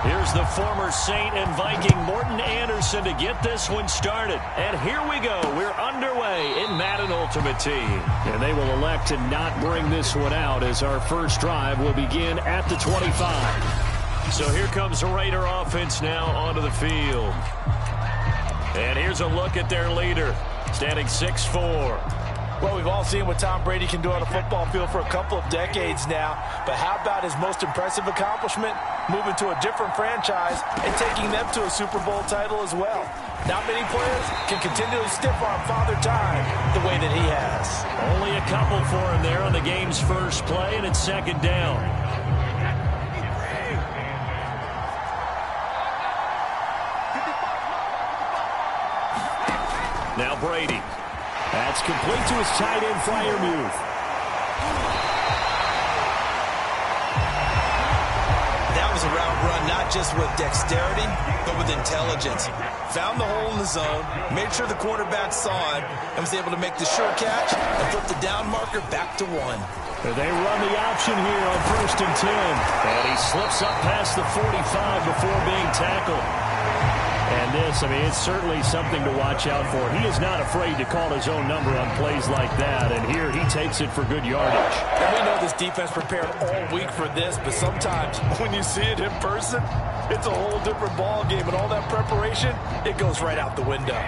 Here's the former Saint and Viking Morten Andersen to get this one started. And here we go. We're underway in Madden Ultimate Team. And they will elect to not bring this one out as our first drive will begin at the 25. So here comes the Raider offense now onto the field. And here's a look at their leader, standing 6'4". Well, we've all seen what Tom Brady can do on a football field for a couple of decades now. But how about his most impressive accomplishment? Moving to a different franchise and taking them to a Super Bowl title as well. Not many players can continually stiff-arm Father Time the way that he has. Only a couple for him there on the game's first play, and it's second down. Now Brady. That's complete to his tight end, Freiermuth. That was a route run, not just with dexterity, but with intelligence. Found the hole in the zone, made sure the quarterback saw it, and was able to make the sure catch and flip the down marker back to 1. They run the option here on 1st and 10. And he slips up past the 45 before being tackled. And this, I mean, it's certainly something to watch out for. He is not afraid to call his own number on plays like that. And here he takes it for good yardage. And we know this defense prepared all week for this, but sometimes when you see it in person, it's a whole different ball game. And all that preparation, it goes right out the window.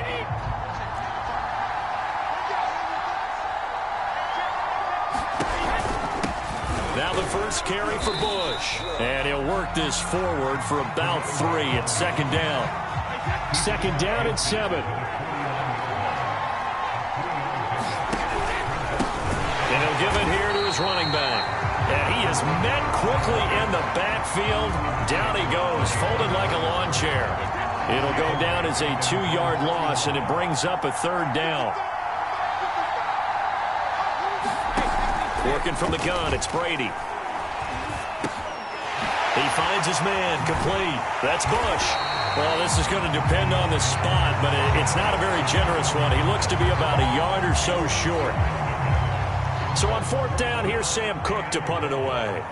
Now the first carry for Bush. And he'll work this forward for about 3. It's second down. Second down at 7. And he'll give it here to his running back. And he is met quickly in the backfield. Down he goes, folded like a lawn chair. It'll go down as a 2-yard loss, and it brings up a 3rd down. Working from the gun, it's Brady. He finds his man, complete. That's Bush. Well, this is going to depend on the spot, but it's not a very generous one. He looks to be about a yard or so short. So on 4th down, here's Sam Cook to punt it away.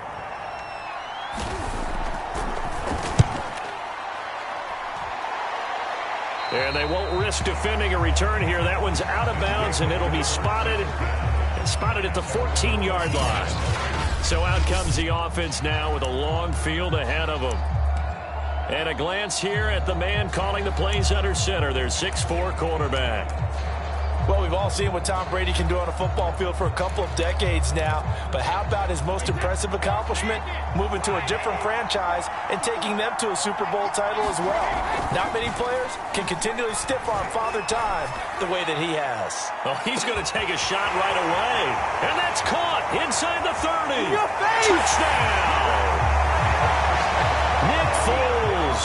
And they won't risk defending a return here. That one's out of bounds, and it'll be spotted at the 14-yard line. So out comes the offense now with a long field ahead of them. And a glance here at the man calling the plays under center, their 6'4" quarterback. Well, we've all seen what Tom Brady can do on a football field for a couple of decades now. But how about his most impressive accomplishment? Moving to a different franchise and taking them to a Super Bowl title as well. Not many players can continually stiff-arm Father Time the way that he has. Well, he's going to take a shot right away. And that's caught inside the 30. Your face! Touchdown! Nick Foles.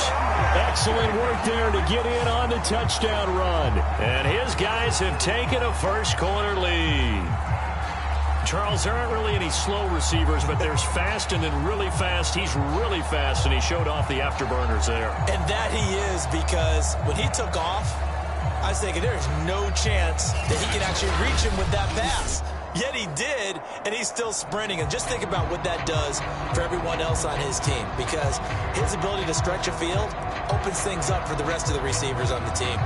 Excellent work there to get in on the touchdown run. And his guys have taken a first-quarter lead. Charles, there aren't really any slow receivers, but there's fast and then really fast. He's really fast, and he showed off the afterburners there. And that he is, because when he took off, I was thinking there's no chance that he can actually reach him with that pass. Yet he did, and he's still sprinting. And just think about what that does for everyone else on his team, because his ability to stretch a field opens things up for the rest of the receivers on the team.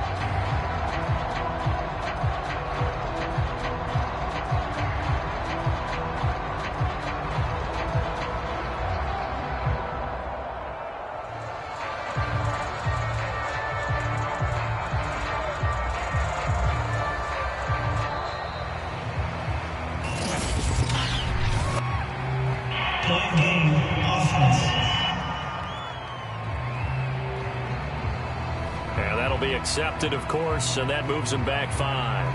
And that'll be accepted, of course, and that moves him back 5.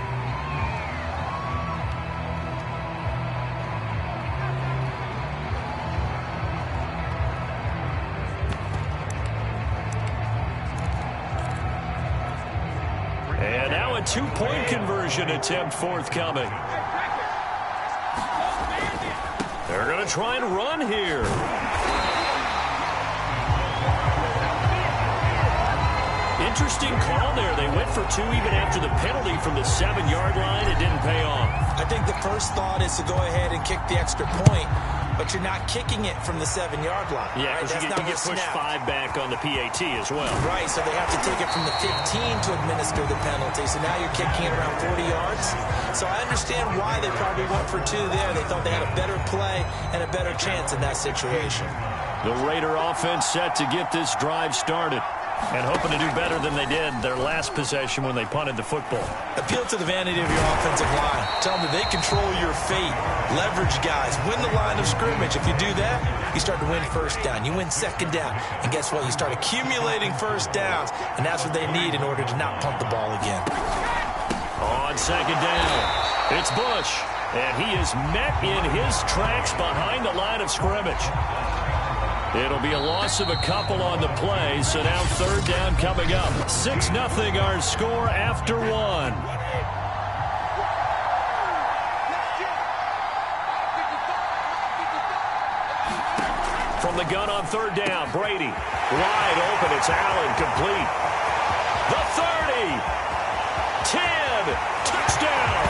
And now a 2-point conversion attempt forthcoming. They're going to try and run here. Interesting call there. They went for 2 even after the penalty from the 7-yard line. It didn't pay off. I think the first thought is to go ahead and kick the extra point. but you're not kicking it from the 7-yard line. Yeah, right? because you get pushed 5 back on the PAT as well. Right, so they have to take it from the 15 to administer the penalty. So now you're kicking it around 40 yards. So I understand why they probably went for 2 there. They thought they had a better play and a better chance in that situation. The Raider offense set to get this drive started, and hoping to do better than they did their last possession when they punted the football. Appeal to the vanity of your offensive line. Tell them that they control your fate. Leverage guys. Win the line of scrimmage. If you do that, you start to win first down. You win second down. And guess what? You start accumulating first downs. And that's what they need in order to not punt the ball again. On second down, it's Bush. And he is met in his tracks behind the line of scrimmage. It'll be a loss of a couple on the play, so now third down coming up. 6-0 our score after 1. From the gun on third down, Brady. Wide open, it's Allen, complete. The 30. 10. Touchdown.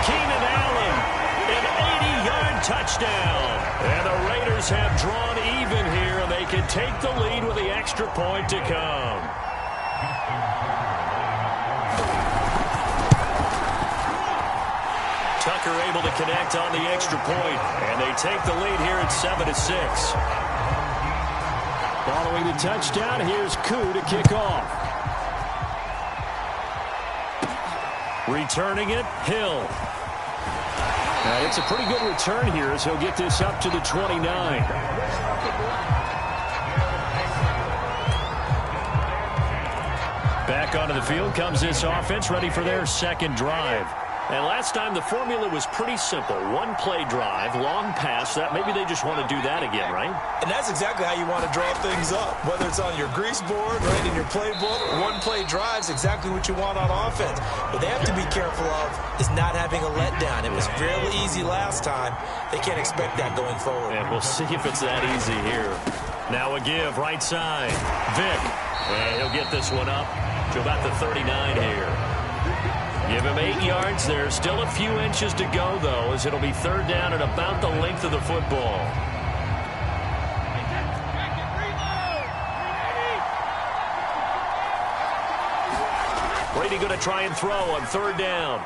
Keenan Allen, an 80-yard touchdown. And the Raiders have drawn even here, and they can take the lead with the extra point to come. Tucker able to connect on the extra point, and they take the lead here at 7-6. Following the touchdown, here's Koo to kick off. Returning it, Hill. It's a pretty good return here as he'll get this up to the 29. Back onto the field comes this offense, ready for their second drive. And last time the formula was pretty simple. One-play drive, long pass. That maybe they just want to do that again, right? And that's exactly how you want to draw things up. Whether it's on your grease board, right, in your playbook, one-play drive's exactly what you want on offense. What they have to be careful of is not having a letdown. It was fairly easy last time. They can't expect that going forward. And we'll see if it's that easy here. Now a give, right side. Vick. And he'll get this one up to about the 39 here. Give him 8 yards. There's still a few inches to go, though, as it'll be third down at about the length of the football. Brady going to try and throw on third down.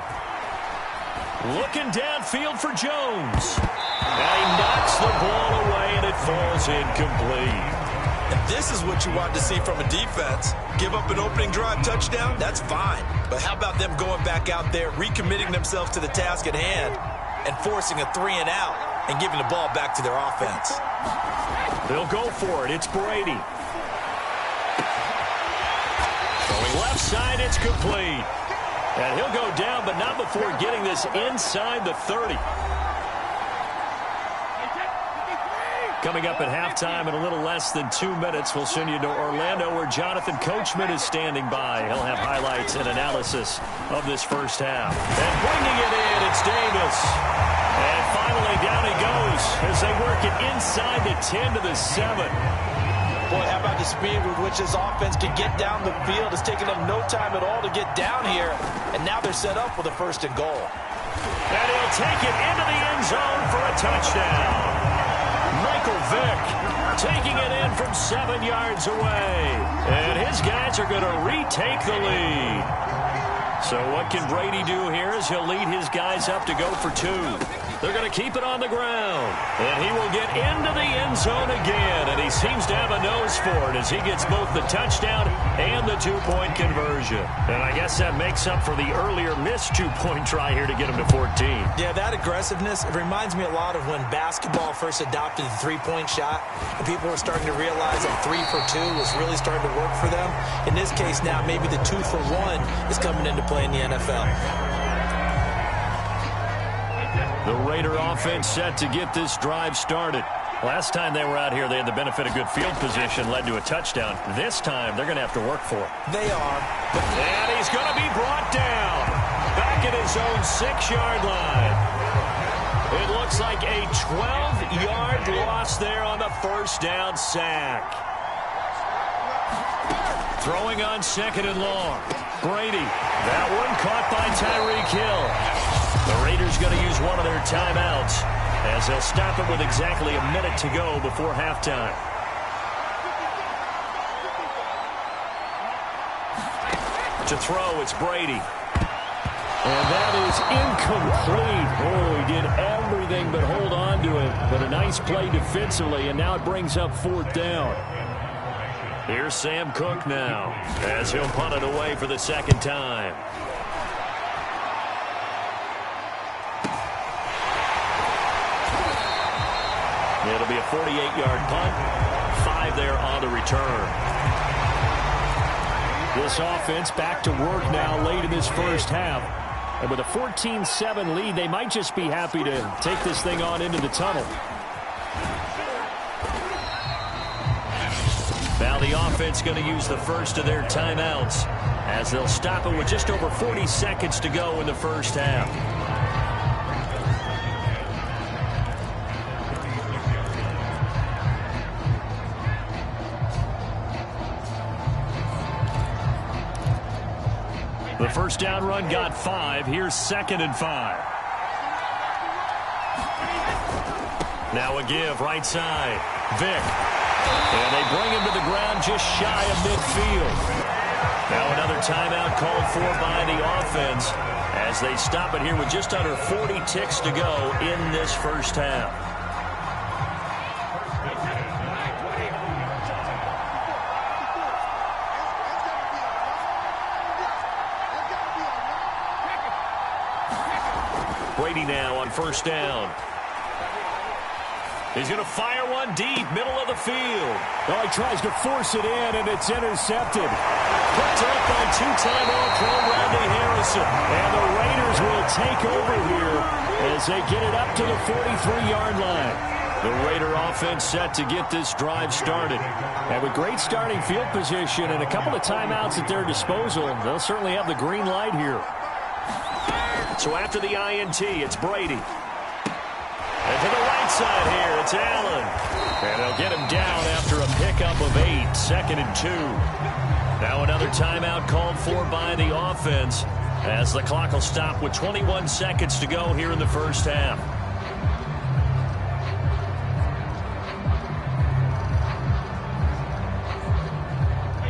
Looking downfield for Jones. And he knocks the ball away, and it falls incomplete. And this is what you want to see from a defense. Give up an opening drive touchdown, that's fine. But how about them going back out there, recommitting themselves to the task at hand, and forcing a 3-and-out and giving the ball back to their offense? They'll go for it. It's Brady. Going left side, it's complete. And he'll go down, but not before getting this inside the 30. Coming up at halftime in a little less than 2 minutes, we'll send you to Orlando where Jonathan Coachman is standing by. He'll have highlights and analysis of this first half. And bringing it in, it's Davis. And finally down he goes as they work it inside the 10 to the 7. Boy, how about the speed with which this offense can get down the field? It's taken them no time at all to get down here. And now they're set up with a 1st and goal. And he'll take it into the end zone for a touchdown. Michael Vick taking it in from 7 yards away. And his guys are going to retake the lead. So what can Brady do here as he'll lead his guys up to go for 2. They're going to keep it on the ground. And he will get into the end zone again. And he seems to have a nose for it as he gets both the touchdown and the 2-point conversion. And I guess that makes up for the earlier missed 2-point try here to get him to 14. Yeah, that aggressiveness, it reminds me a lot of when basketball first adopted the 3-point shot. And people were starting to realize that 3 for 2 was really starting to work for them. In this case now, maybe the 2 for 1 is coming into play in the NFL. The Raider offense set to get this drive started. Last time they were out here, they had the benefit of good field position, led to a touchdown. This time, they're going to have to work for it. They are. And he's going to be brought down. Back at his own 6-yard line. It looks like a 12-yard loss there on the first down sack. Throwing on 2nd and long. Brady. That one caught by Tyreek Hill. The Raiders going to use one of their timeouts. as they'll stop it with exactly a minute to go before halftime. To throw, it's Brady. And that is incomplete. Oh, he did everything but hold on to it. But a nice play defensively, and now it brings up 4th down. Here's Sam Cook now, as he'll punt it away for the 2nd time. It'll be a 48-yard punt. 5 there on the return. This offense back to work now late in this first half. And with a 14-7 lead, they might just be happy to take this thing on into the tunnel. Now the offense going to use the first of their timeouts as they'll stop it with just over 40 seconds to go in the first half. The first down run got 5. Here's 2nd and 5. Now a give right side. Vick. And they bring him to the ground just shy of midfield. Now another timeout called for by the offense as they stop it here with just under 40 ticks to go in this first half. Brady now on first down. He's going to fire one deep, middle of the field. Oh, he tries to force it in, and it's intercepted. Picked up by 2-time All-Pro Rodney Harrison. And the Raiders will take over here as they get it up to the 43-yard line. The Raider offense set to get this drive started. And with great starting field position and a couple of timeouts at their disposal, they'll certainly have the green light here. So after the INT, it's Brady. And to the right side here, it's Allen. And they'll get him down after a pickup of 8, 2nd and 2. Now another timeout called for by the offense as the clock will stop with 21 seconds to go here in the first half.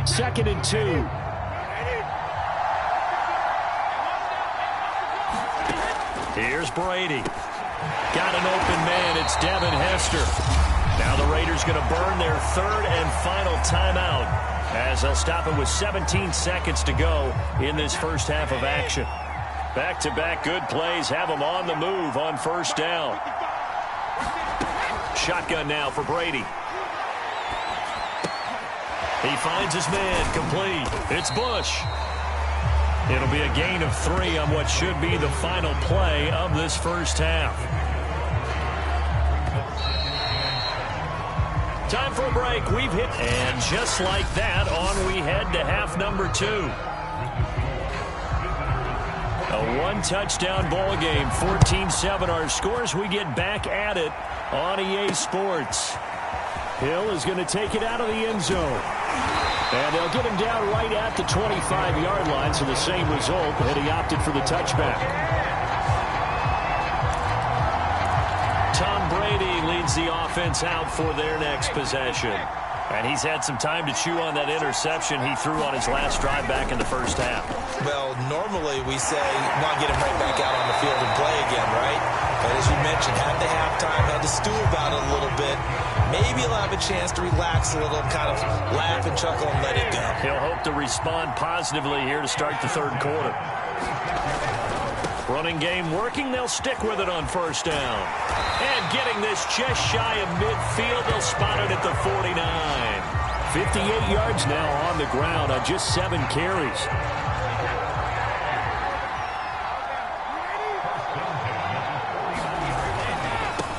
Second and 2. Here's Brady. Got an open man. It's Devin Hester. Now the Raiders going to burn their 3rd and final timeout as they'll stop it with 17 seconds to go in this first half of action. Back-to-back good plays have them on the move on first down. Shotgun now for Brady. He finds his man complete. It's Bush. It'll be a gain of 3 on what should be the final play of this first half. Time for a break. We've hit, and just like that, on we head to half number 2. A 1-touchdown ball game, 14-7 our scores. We get back at it on EA Sports. Hill is going to take it out of the end zone. And they'll get him down right at the 25-yard line, so the same result, and he opted for the touchback. Tom Brady leads the offense out for their next possession. And he's had some time to chew on that interception he threw on his last drive back in the first half. Well, normally we say not get him right back out on the field and play again, right? But as you mentioned, had the halftime, had to stew about it a little bit. Maybe he'll have a chance to relax a little, kind of laugh and chuckle and let it go. He'll hope to respond positively here to start the 3rd quarter. Running game working. They'll stick with it on first down. And getting this just shy of midfield, they'll spot it at the 49. 58 yards now on the ground on just 7 carries.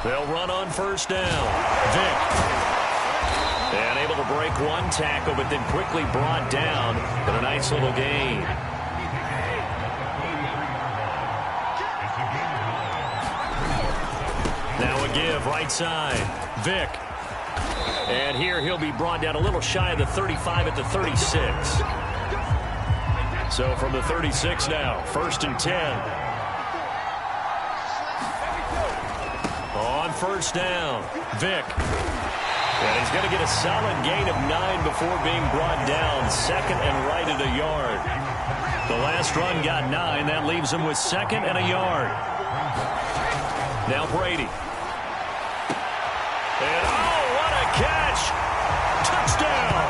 They'll run on first down. Vick. And able to break one tackle, but then quickly brought down. But a nice little gain. Now a give right side. Vick. And here he'll be brought down a little shy of the 35 at the 36. So from the 36 now, 1st and 10. On first down. Vick. And he's going to get a solid gain of 9 before being brought down. Second and right at a yard. The last run got 9. That leaves him with second and a yard. Now Brady. And oh, what a catch. Touchdown.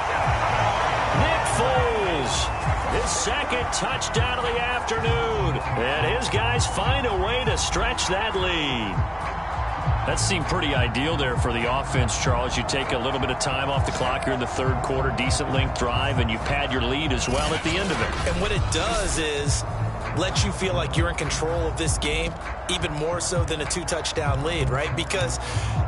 Nick Foles. His second touchdown of the afternoon. And his guys find a way to stretch that lead. That seemed pretty ideal there for the offense, Charles. You take a little bit of time off the clock here in the third quarter, decent length drive, and you pad your lead as well at the end of it. And what it does is let you feel like you're in control of this game, even more so than a 2-touchdown lead, right? Because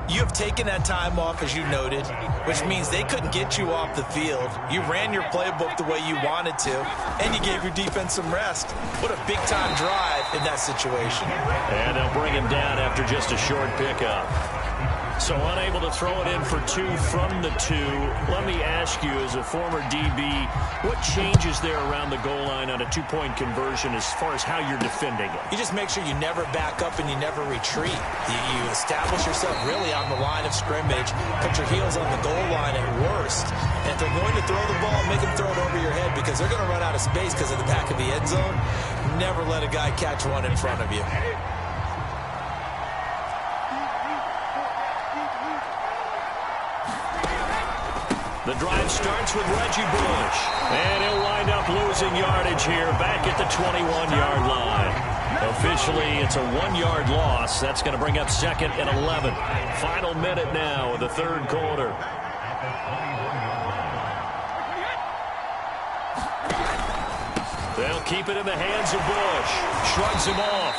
you have taken that time off, as you noted, which means they couldn't get you off the field. You ran your playbook the way you wanted to, and you gave your defense some rest. What a big-time drive in that situation. And they'll bring him down after just a short pickup. So unable to throw it in for 2 from the 2. Let me ask you, as a former DB, what changes there around the goal line on a 2-point conversion as far as how you're defending it? You just make sure you never back up and you never retreat. You establish yourself really on the line of scrimmage, put your heels on the goal line at worst. And if they're going to throw the ball, make them throw it over your head because they're going to run out of space because of the back of the end zone. Never let a guy catch one in front of you. The drive starts with Reggie Bush. And he'll wind up losing yardage here back at the 21-yard line. Officially, it's a 1-yard loss. That's going to bring up second and 11. Final minute now of the third quarter. They'll keep it in the hands of Bush. Shrugs him off.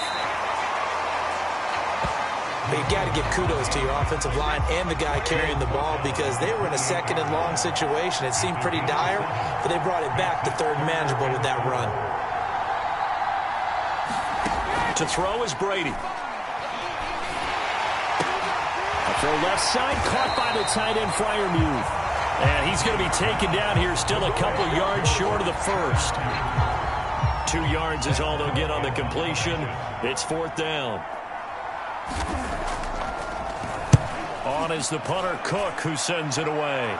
But you got to give kudos to your offensive line and the guy carrying the ball because they were in a second and long situation. It seemed pretty dire, but they brought it back to third and manageable with that run. To throw is Brady. A throw left side, caught by the tight end Freiermuth. And he's going to be taken down here, still a couple yards short of the first. 2 yards is all they'll get on the completion. It's fourth down. On is the punter, Cook, who sends it away.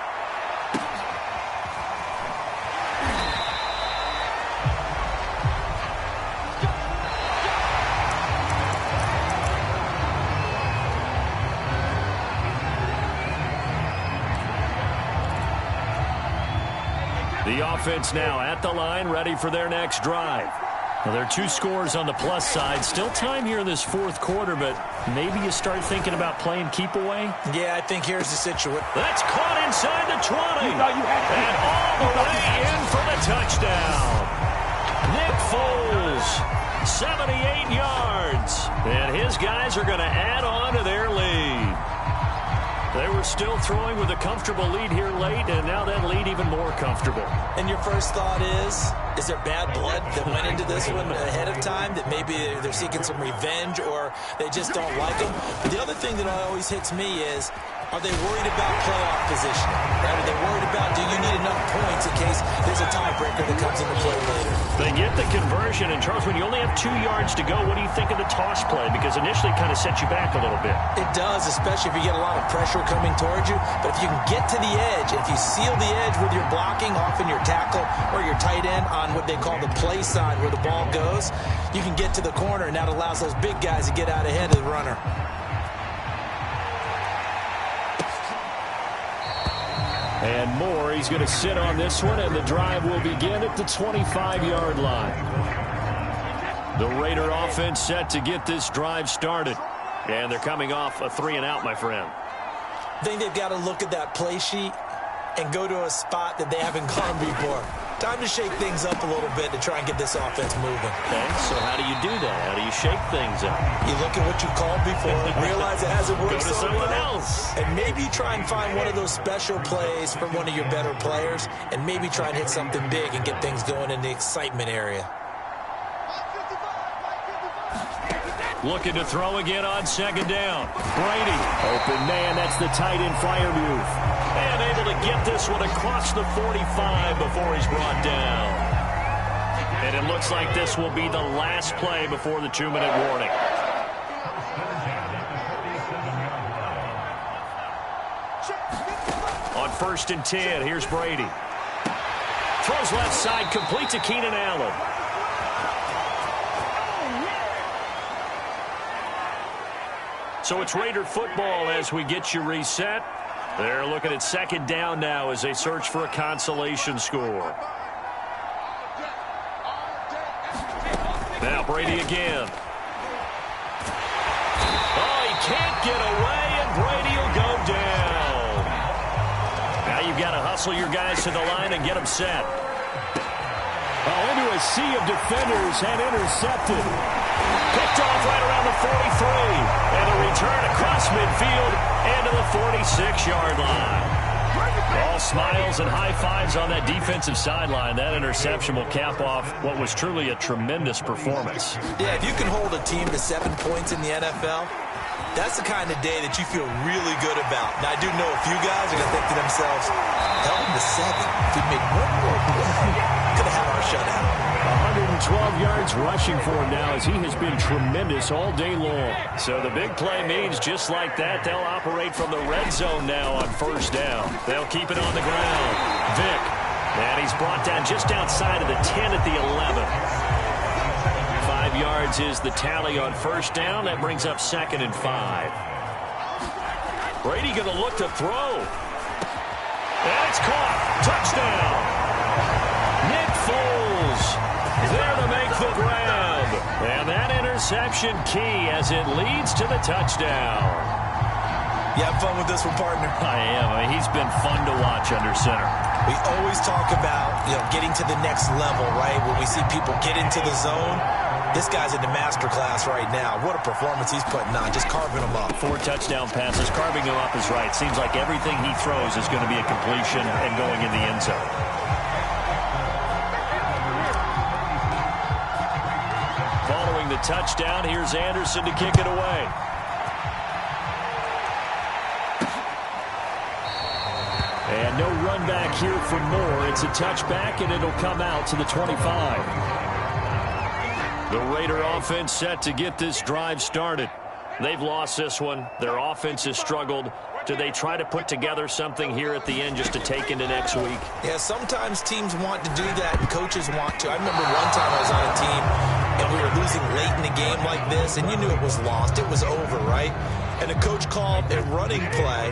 The offense now at the line, ready for their next drive. Well, there are 2 scores on the plus side. Still time here in this fourth quarter, but maybe you start thinking about playing keep away? Yeah, I think here's the situation. That's caught inside the 20. And all the way in for the touchdown. Nick Foles, 78 yards. And his guys are going to add on to their lead. They were still throwing with a comfortable lead here late, and now that lead even more comfortable. And your first thought is there bad blood that went into this one ahead of time, that maybe they're seeking some revenge or they just don't like them? But the other thing that always hits me is, are they worried about playoff positioning? Right? Are they worried about, do you need enough points in case there's a tiebreaker that comes into play later? They get the conversion, and Charles, when you only have 2 yards to go, what do you think of the toss play? Because initially it kind of sets you back a little bit. It does, especially if you get a lot of pressure coming towards you. But if you can get to the edge, if you seal the edge with your blocking, often your tackle or your tight end on what they call the play side where the ball goes, you can get to the corner, and that allows those big guys to get out ahead of the runner. And more, he's going to sit on this one, and the drive will begin at the 25-yard line. The Raider offense set to get this drive started. And they're coming off a 3-and-out, my friend. I think they've got to look at that play sheet and go to a spot that they haven't gone before. Time to shake things up a little bit to try and get this offense moving. Okay, so how do you do that? How do you shake things up? You look at what you called before, realize it hasn't worked Go to so something well, else. and maybe try and find one of those special plays from one of your better players, and maybe try and hit something big and get things going in the excitement area. Looking to throw again on second down. Brady, open man, that's the tight end Freiermuth. And able to get this one across the 45 before he's brought down. And it looks like this will be the last play before the 2-minute warning. On 1st and 10, here's Brady. Throws left side, complete to Keenan Allen. So it's Raider football as we get you reset. They're looking at 2nd down now as they search for a consolation score. Now Brady again. Oh, he can't get away, and Brady will go down. Now you've got to hustle your guys to the line and get them set. Oh, into a sea of defenders and intercepted. Picked off right around the 43. And a return across midfield and to the 46-yard line. All smiles and high fives on that defensive sideline. That interception will cap off what was truly a tremendous performance. Yeah, if you can hold a team to 7 points in the NFL, that's the kind of day that you feel really good about. Now, I do know a few guys are going to think to themselves, held them to 7. If we made one more play, could have had our shutout. 112 yards rushing for him now as he has been tremendous all day long. So the big play means just like that, they'll operate from the red zone now on 1st down. They'll keep it on the ground. Vick. And he's brought down just outside of the 10 at the 11. 5 yards is the tally on 1st down. That brings up 2nd and 5. Brady going to look to throw. And it's caught. Touchdown. Nick Foles there to make the grab. And that interception key as it leads to the touchdown. You have fun with this one, partner? I am. I mean, he's been fun to watch under center. We always talk about, getting to the next level, right? When we see people get into the zone, this guy's in the master class right now. What a performance he's putting on, just carving them up. 4 touchdown passes. Carving them up is right. Seems like everything he throws is going to be a completion and going in the end zone. Following the touchdown, here's Anderson to kick it away. And no run back here for Moore. It's a touchback, and it'll come out to the 25. The Raider offense set to get this drive started. They've lost this one. Their offense has struggled. Do they try to put together something here at the end just to take into next week? Yeah, sometimes teams want to do that, and coaches want to. I remember one time I was on a team, and we were losing late in the game like this, and you knew it was lost. It was over, right? And the coach called a running play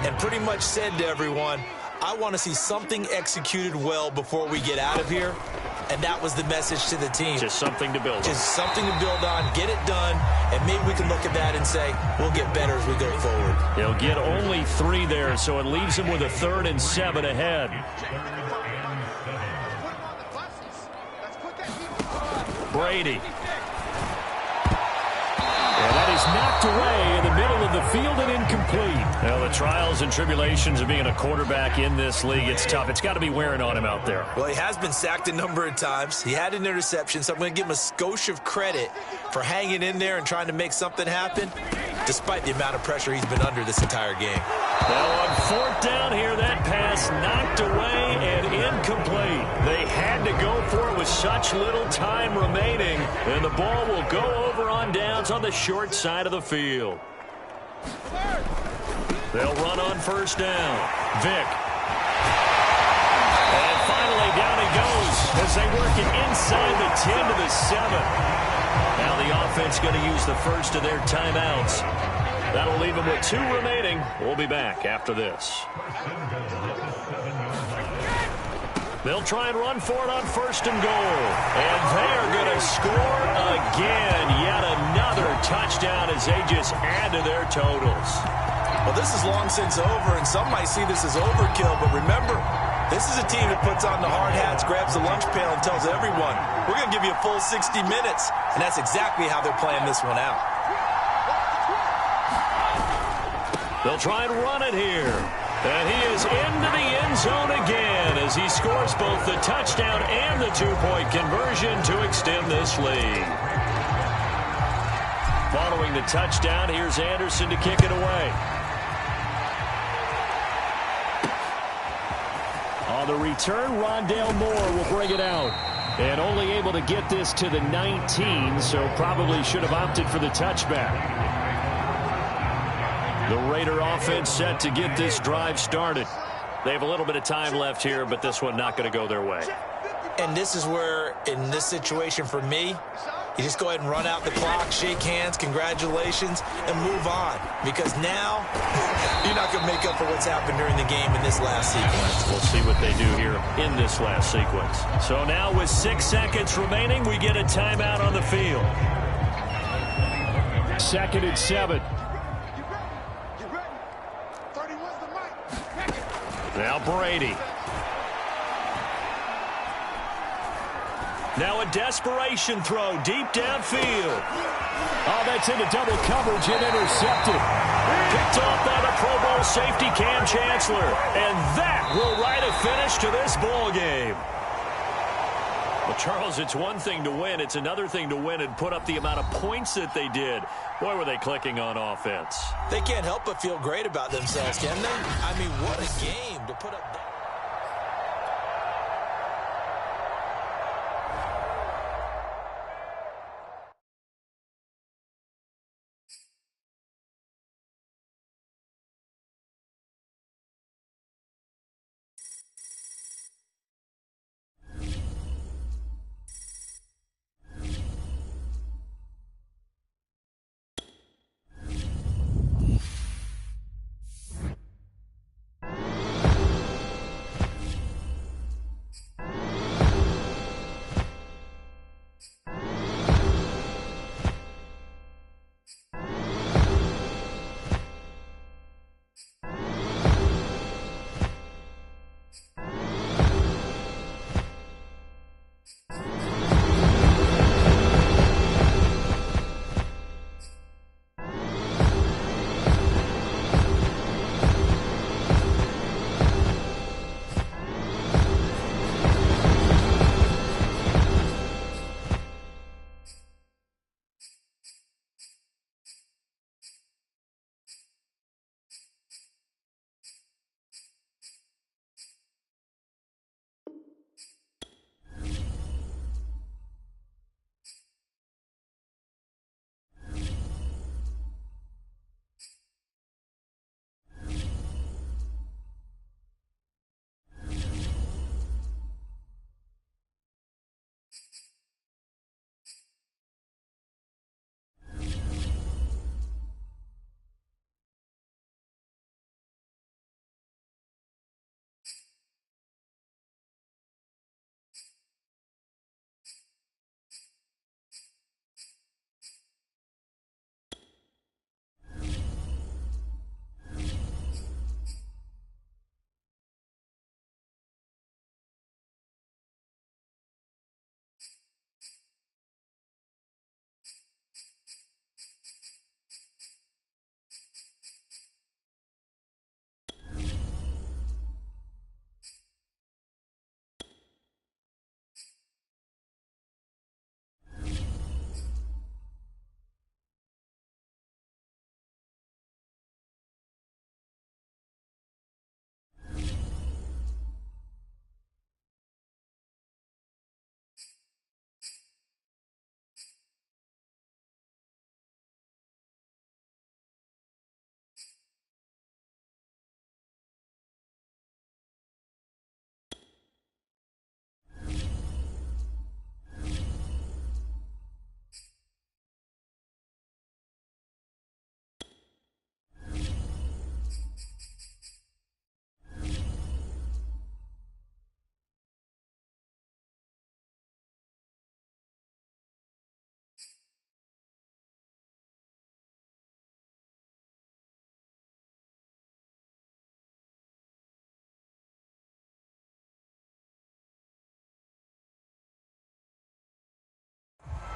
and pretty much said to everyone, I want to see something executed well before we get out of here. And that was the message to the team. Just something to build on. Just something to build on, get it done, and maybe we can look at that and say, we'll get better as we go forward. He'll get only 3 there, so it leaves him with a 3rd and 7 ahead. Brady. And that is knocked away in the middle of the field and incomplete. Well, the trials and tribulations of being a quarterback in this league, it's tough. It's got to be wearing on him out there. Well, he has been sacked a number of times. He had an interception, so I'm going to give him a skosh of credit for hanging in there and trying to make something happen, despite the amount of pressure he's been under this entire game. Now on 4th down here, that pass knocked away and incomplete. They had to go for it with such little time remaining, and the ball will go over on downs on the short side of the field. They'll run on 1st down. Vick. And finally down he goes as they work it inside the 10 to the 7. Now the offense going to use the first of their timeouts. That'll leave them with 2 remaining. We'll be back after this. They'll try and run for it on 1st and goal. And they're going to score again. Yet another touchdown as they just add to their totals. Well, this is long since over, and some might see this as overkill. But remember, this is a team that puts on the hard hats, grabs the lunch pail, and tells everyone, we're going to give you a full 60 minutes. And that's exactly how they're playing this one out. They'll try and run it here. And he is into the end zone again as he scores both the touchdown and the 2-point conversion to extend this lead. Following the touchdown, here's Anderson to kick it away. On the return, Rondale Moore will bring it out. And only able to get this to the 19, so probably should have opted for the touchback. The Raider offense set to get this drive started. They have a little bit of time left here, but this one not going to go their way. And this is where, in this situation for me, you just go ahead and run out the clock, shake hands, congratulations, and move on. Because now, you're not going to make up for what's happened during the game in this last sequence. We'll see what they do here in this last sequence. So now with 6 seconds remaining, we get a timeout on the field. 2nd and 7. Now Brady. Now a desperation throw deep downfield. Oh, that's into double coverage and intercepted. Picked off by the Pro Bowl safety Cam Chancellor. And that will write a finish to this ball game. Well, Charles, it's one thing to win. It's another thing to win and put up the amount of points that they did. Boy, were they clicking on offense. They can't help but feel great about themselves, can they? I mean, what a game to put up.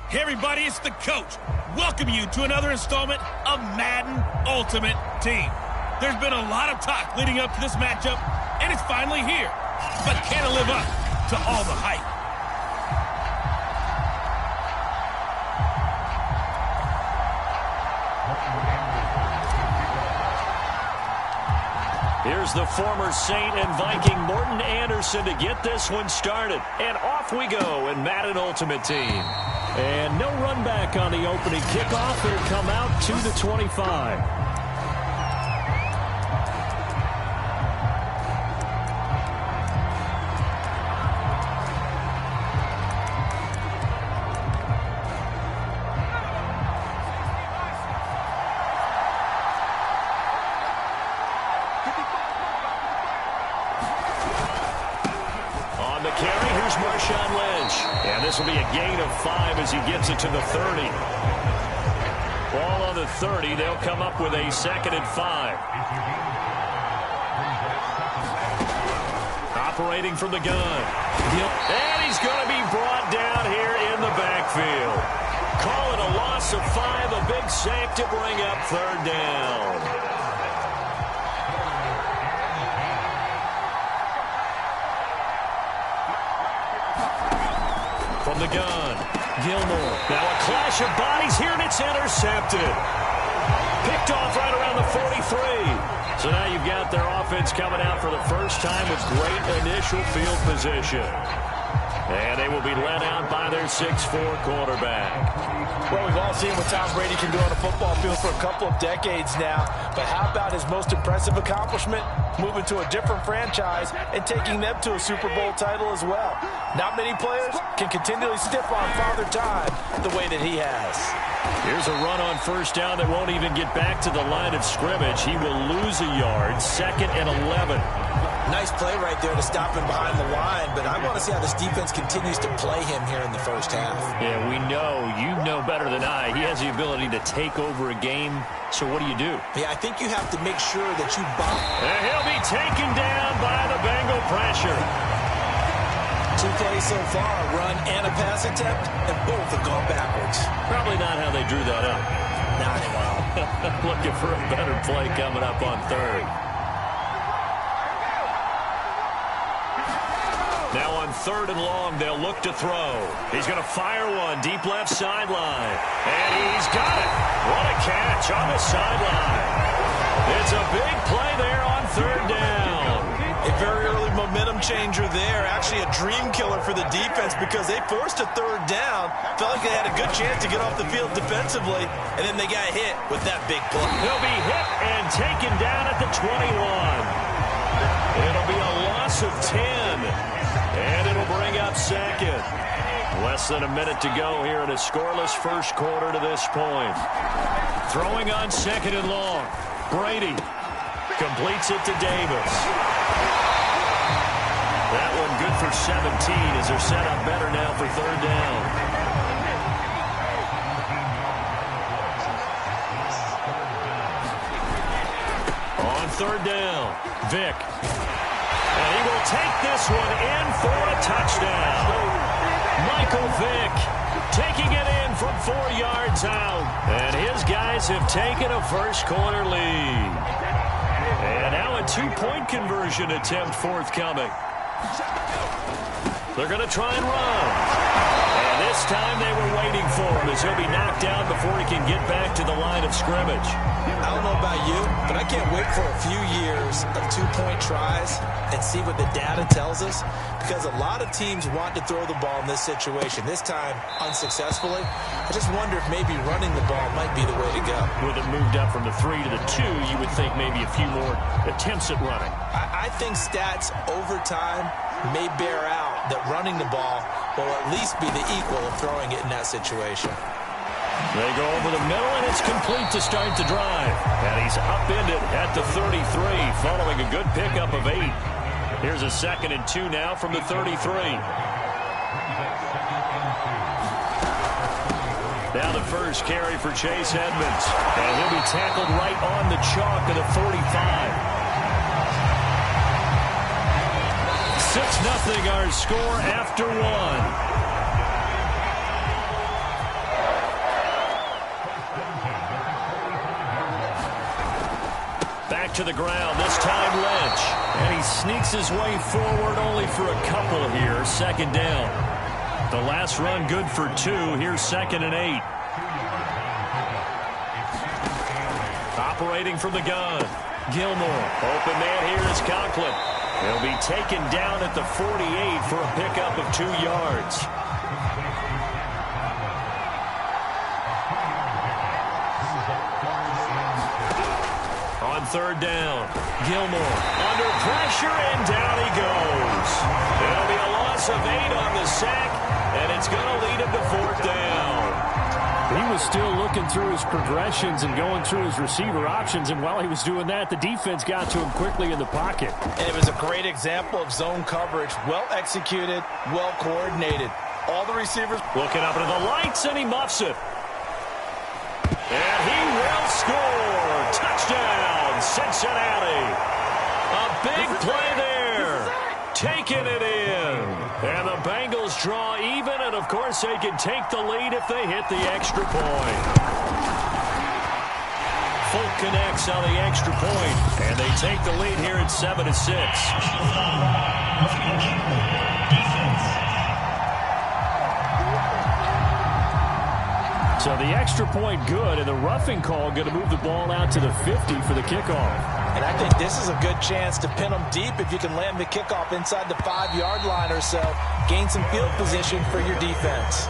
Hey everybody, it's the coach. Welcome you to another installment of Madden Ultimate Team. There's been a lot of talk leading up to this matchup, and it's finally here. But can it live up to all the hype? Here's the former Saint and Viking Morton Anderson to get this one started. And off we go in Madden Ultimate Team. And no run back on the opening kickoff. It'll come out to the 25. the carry. Here's Marshawn Lynch. And this will be a gain of 5 as he gets it to the 30. Ball on the 30. They'll come up with a 2nd and 5. Operating from the gun. And he's going to be brought down here in the backfield. Call it a loss of 5, a big sack to bring up 3rd down. From the gun, Gilmore. Now a clash of bodies here, and it's intercepted. Picked off right around the 43. So now you've got their offense coming out for the first time with great initial field position. And they will be led out by their 6'4" quarterback. Well, we've all seen what Tom Brady can do on a football field for a couple of decades now. But how about his most impressive accomplishment? Moving to a different franchise and taking them to a Super Bowl title as well. Not many players can continually stiff on Father Time the way that he has. Here's a run on 1st down that won't even get back to the line of scrimmage. He will lose a yard, 2nd and 11. Nice play right there to stop him behind the line, but I want to see how this defense continues to play him here in the first half. Yeah, we know. You know better than I. He has the ability to take over a game, so what do you do? Yeah, I think you have to make sure that you bomb. And he'll be taken down by the Bengal pressure. 2 plays so far, a run and a pass attempt, and both have gone backwards. Probably not how they drew that up. Not at all. Looking for a better play coming up on 3rd. Now on 3rd and long, they'll look to throw. He's going to fire one deep left sideline. And he's got it. What a catch on the sideline. It's a big play there on 3rd down. A very early momentum changer there. Actually a dream killer for the defense because they forced a 3rd down. Felt like they had a good chance to get off the field defensively. And then they got hit with that big play. He'll be hit and taken down at the 21. It'll be a loss of 10. And it'll bring up 2nd. Less than a minute to go here in a scoreless first quarter to this point. Throwing on 2nd and long. Brady completes it to Davis. That one good for 17 as they're set up better now for 3rd down. On 3rd down, Vick. And he will take this one in for a touchdown. Michael Vick taking it in from 4 yards out. And his guys have taken a first quarter lead. And now a 2-point conversion attempt forthcoming. They're going to try and run. And this time they were waiting for him as he'll be knocked down before he can get back to the line of scrimmage. I don't know about you, but I can't wait for a few years of 2-point tries and see what the data tells us, because a lot of teams want to throw the ball in this situation. This time, unsuccessfully. I just wonder if maybe running the ball might be the way to go. With it moved up from the 3 to the 2, you would think maybe a few more attempts at running. I think stats over time may bear out that running the ball will at least be the equal of throwing it in that situation. They go over the middle, and it's complete to start the drive. And he's upended at the 33, following a good pickup of 8. Here's a 2nd and 2 now from the 33. Now the first carry for Chase Edmonds. And he'll be tackled right on the chalk of the 45. 6-0 our score after 1. To the ground, this time Lynch. And he sneaks his way forward only for a couple here. 2nd down. The last run good for 2. Here's 2nd and 8. Operating from the gun. Gilmore. Open man here is Conklin. He'll be taken down at the 48 for a pickup of 2 yards. On 3rd down, Gilmore under pressure, and down he goes. It'll be a loss of 8 on the sack, and it's going to lead him to 4th down. He was still looking looking through his progressions and going through his receiver options, and while he was doing that, the defense got to him quickly in the pocket. And it was a great example of zone coverage. Well executed, well coordinated. All the receivers looking up into the lights, and he muffs it. And he will score. Touchdown, Cincinnati. A big play there. Taking it in. And the Bengals draw even, and of course they can take the lead if they hit the extra point. Folk connects on the extra point, and they take the lead here at 7-6. So the extra point good, and the roughing call going to move the ball out to the 50 for the kickoff. And I think this is a good chance to pin them deep if you can land the kickoff inside the 5-yard line or so. Gain some field position for your defense.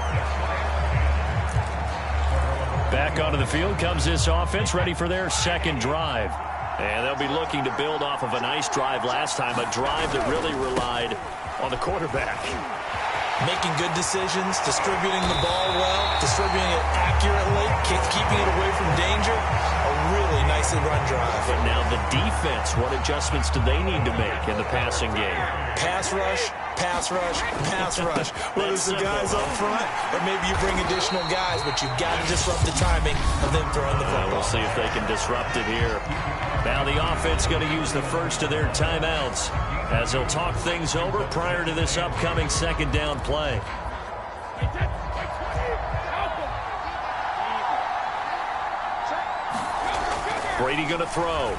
Back onto the field comes this offense, ready for their second drive. And they'll be looking to build off of a nice drive last time, a drive that really relied on the quarterback. Making good decisions, distributing the ball well, distributing it accurately, keeping it away from danger. A really nicely run drive. But now the defense, what adjustments do they need to make in the passing game? Pass rush, pass rush, pass rush. Whether it's the guys up front or maybe you bring additional guys, but you've got to disrupt the timing of them throwing the football. We'll see if they can disrupt it here. Now the offense going to use the first of their timeouts as they'll talk things over prior to this upcoming second down play. Brady going to throw.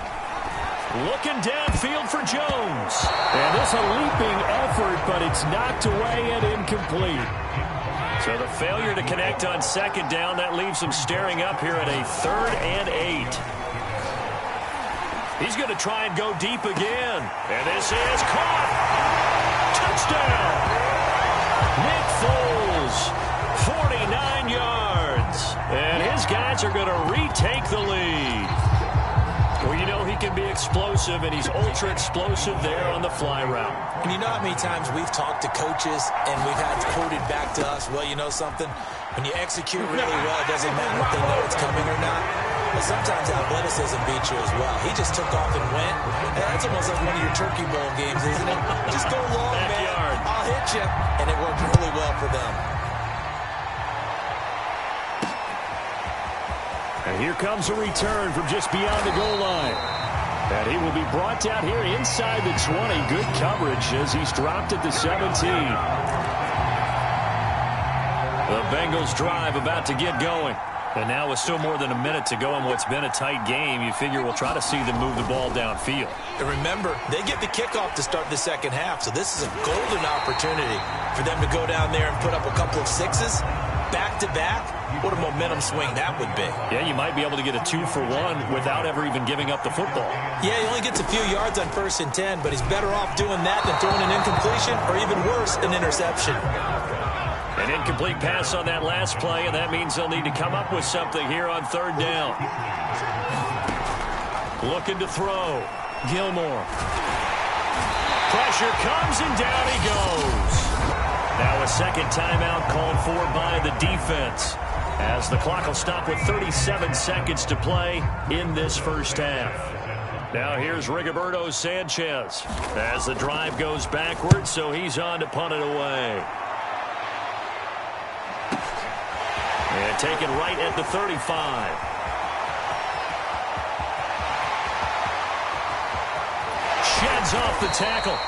Looking downfield for Jones. And this a leaping effort, but it's knocked away and incomplete. So the failure to connect on second down, that leaves him staring up here at a 3rd and 8. He's going to try and go deep again. And this is caught. Touchdown. Nick Foles, 49 yards. And his guys are going to retake the lead. Well, you know he can be explosive, and he's ultra-explosive there on the fly route. And you know how many times we've talked to coaches and we've had quoted back to us, well, you know something? When you execute really well, it doesn't matter if they know it's coming or not. But sometimes athleticism beats you as well. He just took off and went. And that's almost like one of your Turkey Bowl games, isn't it? Just go long, man. I'll hit you. And it worked really well for them. And here comes a return from just beyond the goal line. And he will be brought down here inside the 20. Good coverage as he's dropped at the 17. The Bengals drive about to get going. And now with still more than a minute to go in what's been a tight game, you figure we'll try to see them move the ball downfield. And remember, they get the kickoff to start the second half, so this is a golden opportunity for them to go down there and put up a couple of sixes back-to-back. What a momentum swing that would be. Yeah, you might be able to get a 2-for-1 without ever even giving up the football. Yeah, he only gets a few yards on 1st and 10, but he's better off doing that than throwing an incompletion or even worse, an interception. An incomplete pass on that last play, and that means they'll need to come up with something here on 3rd down. Looking to throw. Gilmore. Pressure comes, and down he goes. Now a second timeout called for by the defense, as the clock will stop with 37 seconds to play in this first half. Now here's Rigoberto Sanchez as the drive goes backwards, so he's on to punt it away. And taken right at the 35. Sheds off the tackle.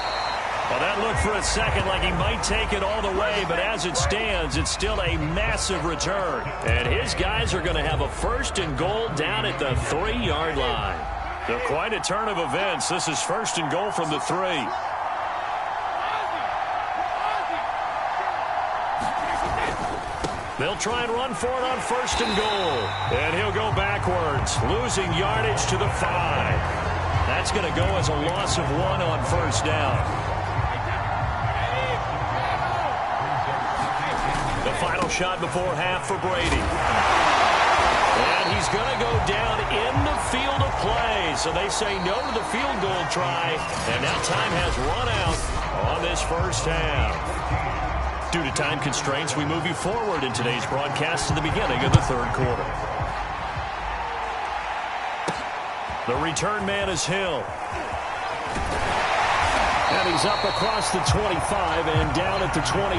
Well, that looked for a second like he might take it all the way, but as it stands, it's still a massive return. And his guys are going to have a 1st and goal down at the 3-yard line. So quite a turn of events. This is 1st and goal from the 3. They'll try and run for it on 1st and goal. And he'll go backwards, losing yardage to the 5. That's going to go as a loss of 1 on 1st down. The final shot before half for Brady. And he's going to go down in the field of play. So they say no to the field goal try. And now time has run out on this first half. Due to time constraints, we move you forward in today's broadcast to the beginning of the 3rd quarter. The return man is Hill. And he's up across the 25 and down at the 28.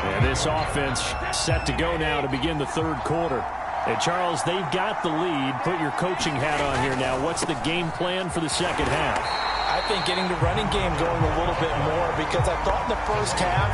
And this offense set to go now to begin the third quarter. And Charles, they've got the lead. Put your coaching hat on here now. What's the game plan for the second half? I think getting the running game going a little bit more, because I thought in the first half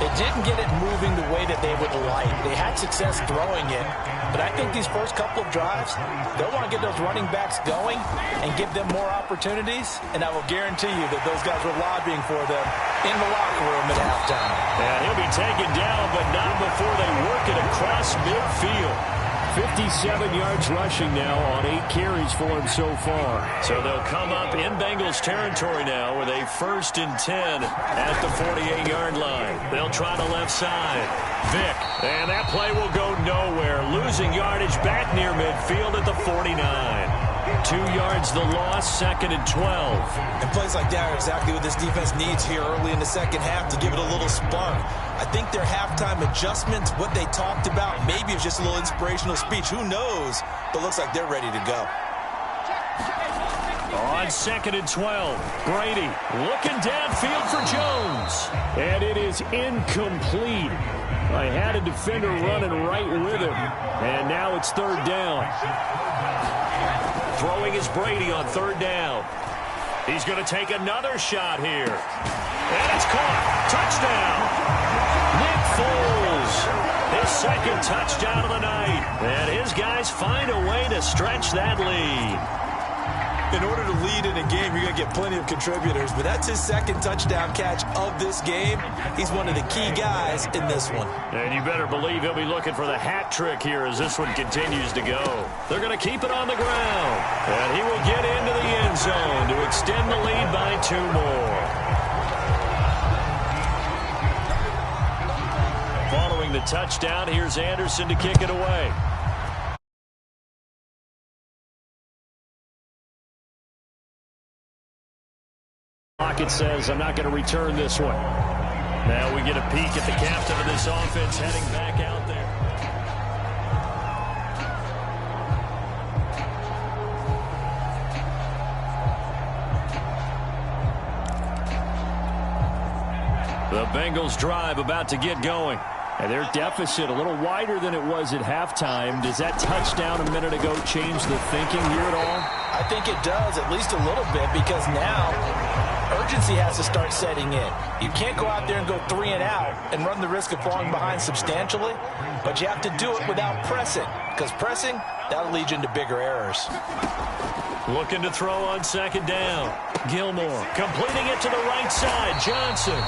it didn't get it moving the way that they would like. They had success throwing it, but I think these first couple of drives, they'll want to get those running backs going and give them more opportunities, and I will guarantee you that those guys were lobbying for them in the locker room at halftime. And he'll be taken down, but not before they work it across midfield. 57 yards rushing now on 8 carries for him so far. So they'll come up in Bengals territory now with a 1st and 10 at the 48-yard line. They'll try the left side. Vick, and that play will go nowhere. Losing yardage back near midfield at the 49. 2 yards the loss, 2nd and 12. And plays like that are exactly what this defense needs here early in the second half to give it a little spark. I think their halftime adjustments, what they talked about, maybe it's just a little inspirational speech. Who knows? But looks like they're ready to go. On 2nd and 12, Brady looking downfield for Jones. And it is incomplete. I had a defender running right with him. And now it's 3rd down. Throwing is Brady on 3rd down. He's going to take another shot here. And it's caught. Touchdown. Nick Foles. His 2nd touchdown of the night. And his guys find a way to stretch that lead. In order to lead in a game, you're going to get plenty of contributors, but that's his 2nd touchdown catch of this game. He's one of the key guys in this one. And you better believe he'll be looking for the hat trick here as this one continues to go. They're going to keep it on the ground. And he will get into the end zone to extend the lead by 2 more. Following the touchdown, here's Anderson to kick it away. It says, I'm not going to return this one. Now we get a peek at the captain of this offense heading back out there. The Bengals drive about to get going. And their deficit a little wider than it was at halftime. Does that touchdown a minute ago change the thinking here at all? I think it does, at least a little bit, because now urgency has to start setting in. You can't go out there and go 3 and out and run the risk of falling behind substantially, but you have to do it without pressing, because pressing, that'll lead you into bigger errors. Looking to throw on 2nd down. Gilmore completing it to the right side. Johnson.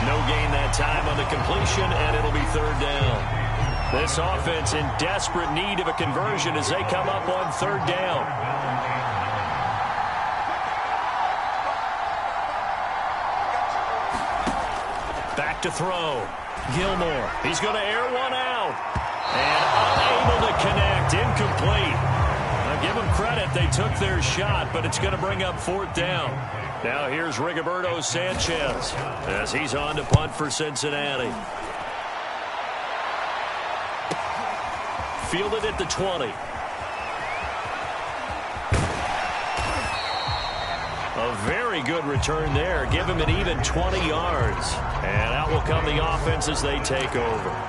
No gain that time on the completion, and it'll be 3rd down. This offense in desperate need of a conversion as they come up on 3rd down. Back to throw. Gilmore. He's going to air one out. And unable to connect. Incomplete. Now give them credit. They took their shot, but it's going to bring up 4th down. Now here's Rigoberto Sanchez as he's on to punt for Cincinnati. Fielded at the 20. A very good return there. Give him an even 20 yards. And out will come the offense as they take over.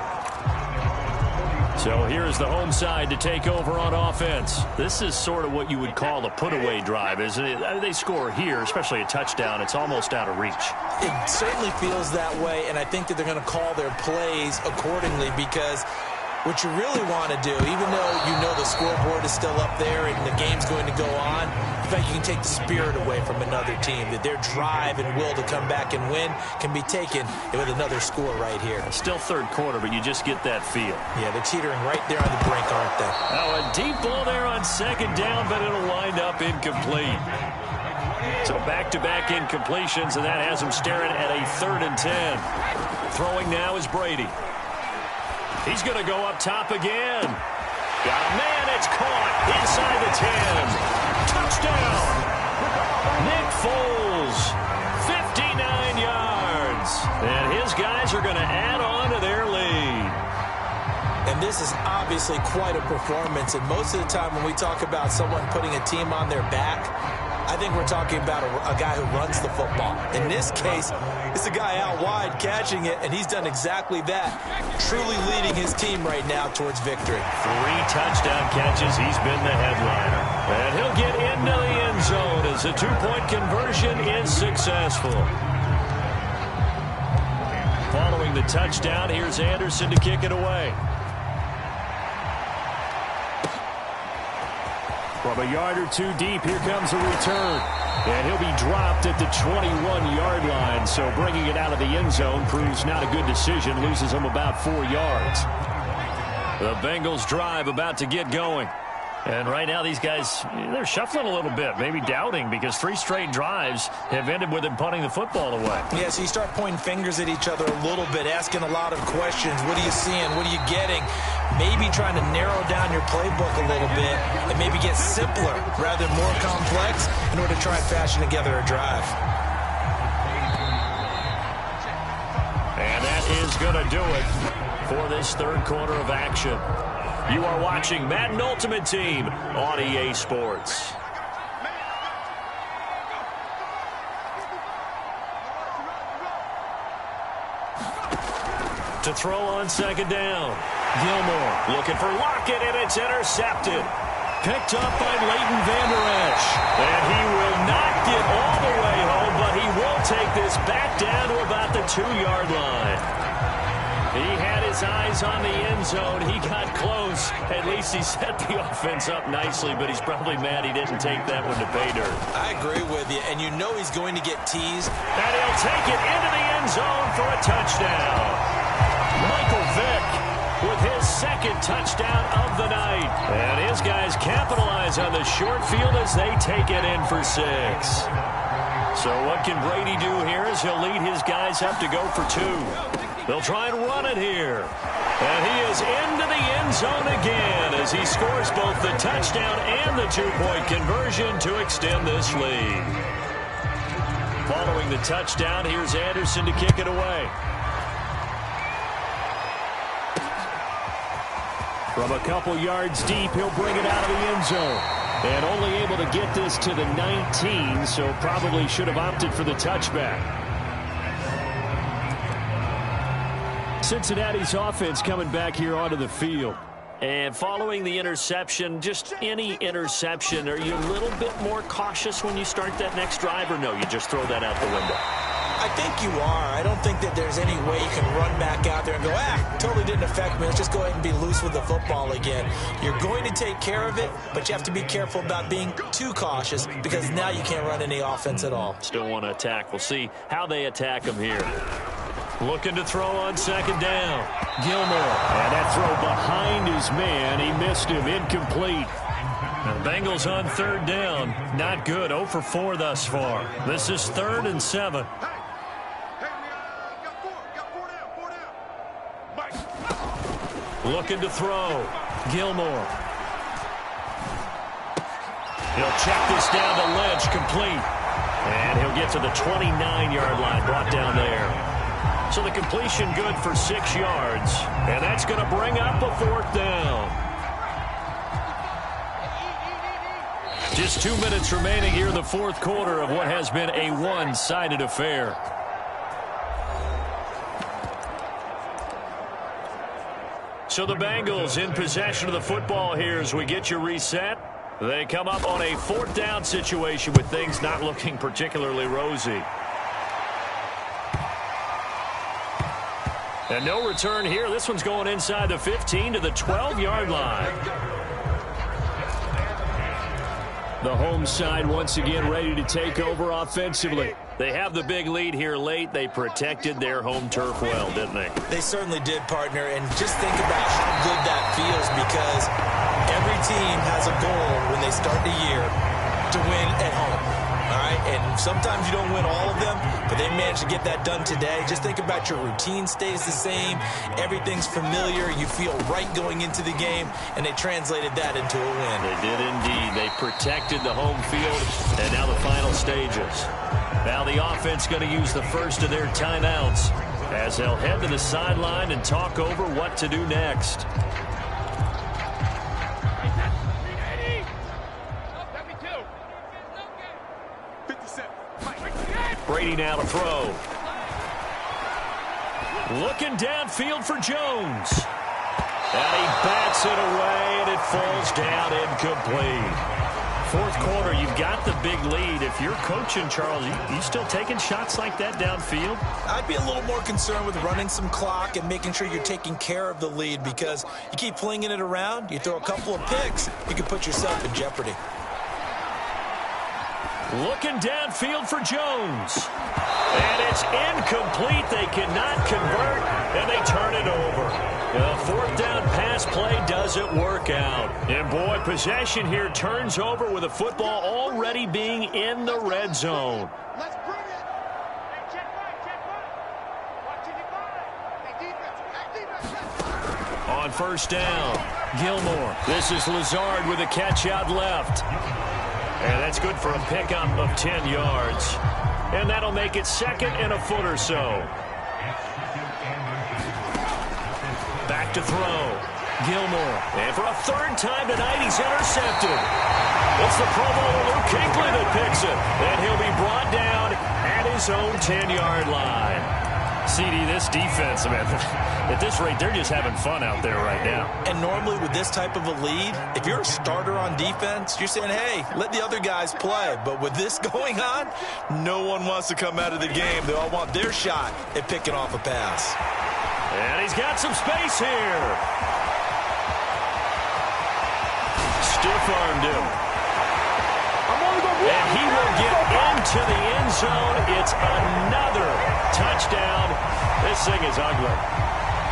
So here's the home side to take over on offense. This is sort of what you would call a put-away drive, isn't it? They score here, especially a touchdown. It's almost out of reach. It certainly feels that way, and I think that they're going to call their plays accordingly, because what you really want to do, even though you know the scoreboard is still up there and the game's going to go on, in fact, you can take the spirit away from another team, that their drive and will to come back and win can be taken with another score right here. Still 3rd quarter, but you just get that feel. Yeah, they're teetering right there on the brink, aren't they? Now a deep ball there on 2nd down, but it'll wind up incomplete. So back-to-back incompletions, and that has them staring at a 3rd and 10. Throwing now is Brady. He's going to go up top again. Got a man. It's caught inside the 10. Touchdown. Nick Foles. 59 yards. And his guys are going to add on to their lead. this is obviously quite a performance, and most of the time when we talk about someone putting a team on their back, I think we're talking about a guy who runs the football. In this case, it's a guy out wide catching it, and he's done exactly that, truly leading his team right now towards victory. 3 touchdown catches. He's been the headliner. And he'll get into the end zone as the 2-point conversion is successful. Following the touchdown, here's Anderson to kick it away. From a yard or 2 deep, here comes a return. And he'll be dropped at the 21-yard line. So bringing it out of the end zone proves not a good decision. Loses him about 4 yards. The Bengals drive about to get going. And right now these guys, they're shuffling a little bit, maybe doubting, because 3 straight drives have ended with them punting the football away. Yeah, so you start pointing fingers at each other a little bit, asking a lot of questions. What are you seeing? What are you getting? Maybe trying to narrow down your playbook a little bit and maybe get simpler rather than more complex in order to try and fashion together a drive. And that is going to do it for this third quarter of action. You are watching Madden Ultimate Team on EA Sports. To throw on second down. Gilmore looking for Lockett, and it's intercepted. Picked up by Leighton Vander Esch. And he will not get all the way home, but he will take this back down to about the 2-yard line. He had his eyes on the end zone. He got close. At least he set the offense up nicely, but he's probably mad he didn't take that one to pay dirt. I agree with you, and you know he's going to get teased. And he'll take it into the end zone for a touchdown. Michael Vick with his second touchdown of the night. And his guys capitalize on the short field as they take it in for 6. So what can Brady do here is he'll lead his guys up to go for 2. They'll try and run it here. And he is into the end zone again as he scores both the touchdown and the 2-point conversion to extend this lead. Following the touchdown, here's Anderson to kick it away. From a couple yards deep, he'll bring it out of the end zone. And only able to get this to the 19, so probably should have opted for the touchback. Cincinnati's offense coming back here onto the field. And following the interception, just any interception, are you a little bit more cautious when you start that next drive, or no, you just throw that out the window? I think you are. I don't think that there's any way you can run back out there and go, totally didn't affect me. Let's just go ahead and be loose with the football again. You're going to take care of it, but you have to be careful about being too cautious because now you can't run any offense at all. Still want to attack. We'll see how they attack him here. Looking to throw on second down. Gilmore. And that throw behind his man. He missed him. Incomplete. And Bengals on third down. Not good. 0 for 4 thus far. This is 3rd and 7. Looking to throw. Gilmore. He'll check this down to Lynch. Complete. And he'll get to the 29-yard line. Brought down there. So the completion good for 6 yards. And that's going to bring up a 4th down. Just 2 minutes remaining here in the 4th quarter of what has been a one-sided affair. So the Bengals in possession of the football here as we get you reset. They come up on a 4th down situation with things not looking particularly rosy. And no return here. This one's going inside the 15 to the 12-yard line. The home side once again ready to take over offensively. They have the big lead here late. They protected their home turf well, didn't they? They certainly did, partner. And just think about how good that feels because every team has a goal when they start the year to win at home. All right, and sometimes you don't win all of them, but they managed to get that done today. Just think about your routine stays the same. Everything's familiar. You feel right going into the game, and they translated that into a win. They did indeed. They protected the home field, and now the final stages. Now the offense going to use the first of their timeouts as they'll head to the sideline and talk over what to do next. Brady now to throw. Looking downfield for Jones. And he bats it away, and it falls down incomplete. Fourth quarter, you've got the big lead. If you're coaching, Charles, you still taking shots like that downfield? I'd be a little more concerned with running some clock and making sure you're taking care of the lead, because you keep flinging it around, you throw a couple of picks, you can put yourself in jeopardy. Looking downfield for Jones. And it's incomplete. They cannot convert, and they turn it over. The fourth down pass play doesn't work out. And, boy, possession here turns over with the football already being in the red zone. Let's bring it. Hey, check one. Watching it by. Hey, defense. On first down, Gilmore. This is Lazard with a catch out left. And that's good for a pickup of 10 yards. And that'll make it second and a foot or so. Back to throw. Gilmore. And for a third time tonight, he's intercepted. It's the Pro Bowler Luke Kuechly that picks it. And he'll be brought down at his own 10-yard line. CD, this defense, man, at this rate, they're just having fun out there right now. And normally with this type of a lead, if you're a starter on defense, you're saying, hey, let the other guys play. But with this going on, no one wants to come out of the game. They all want their shot at picking off a pass. And he's got some space here. Stiff-armed him. And he will get into the end zone. It's another touchdown. This thing is ugly.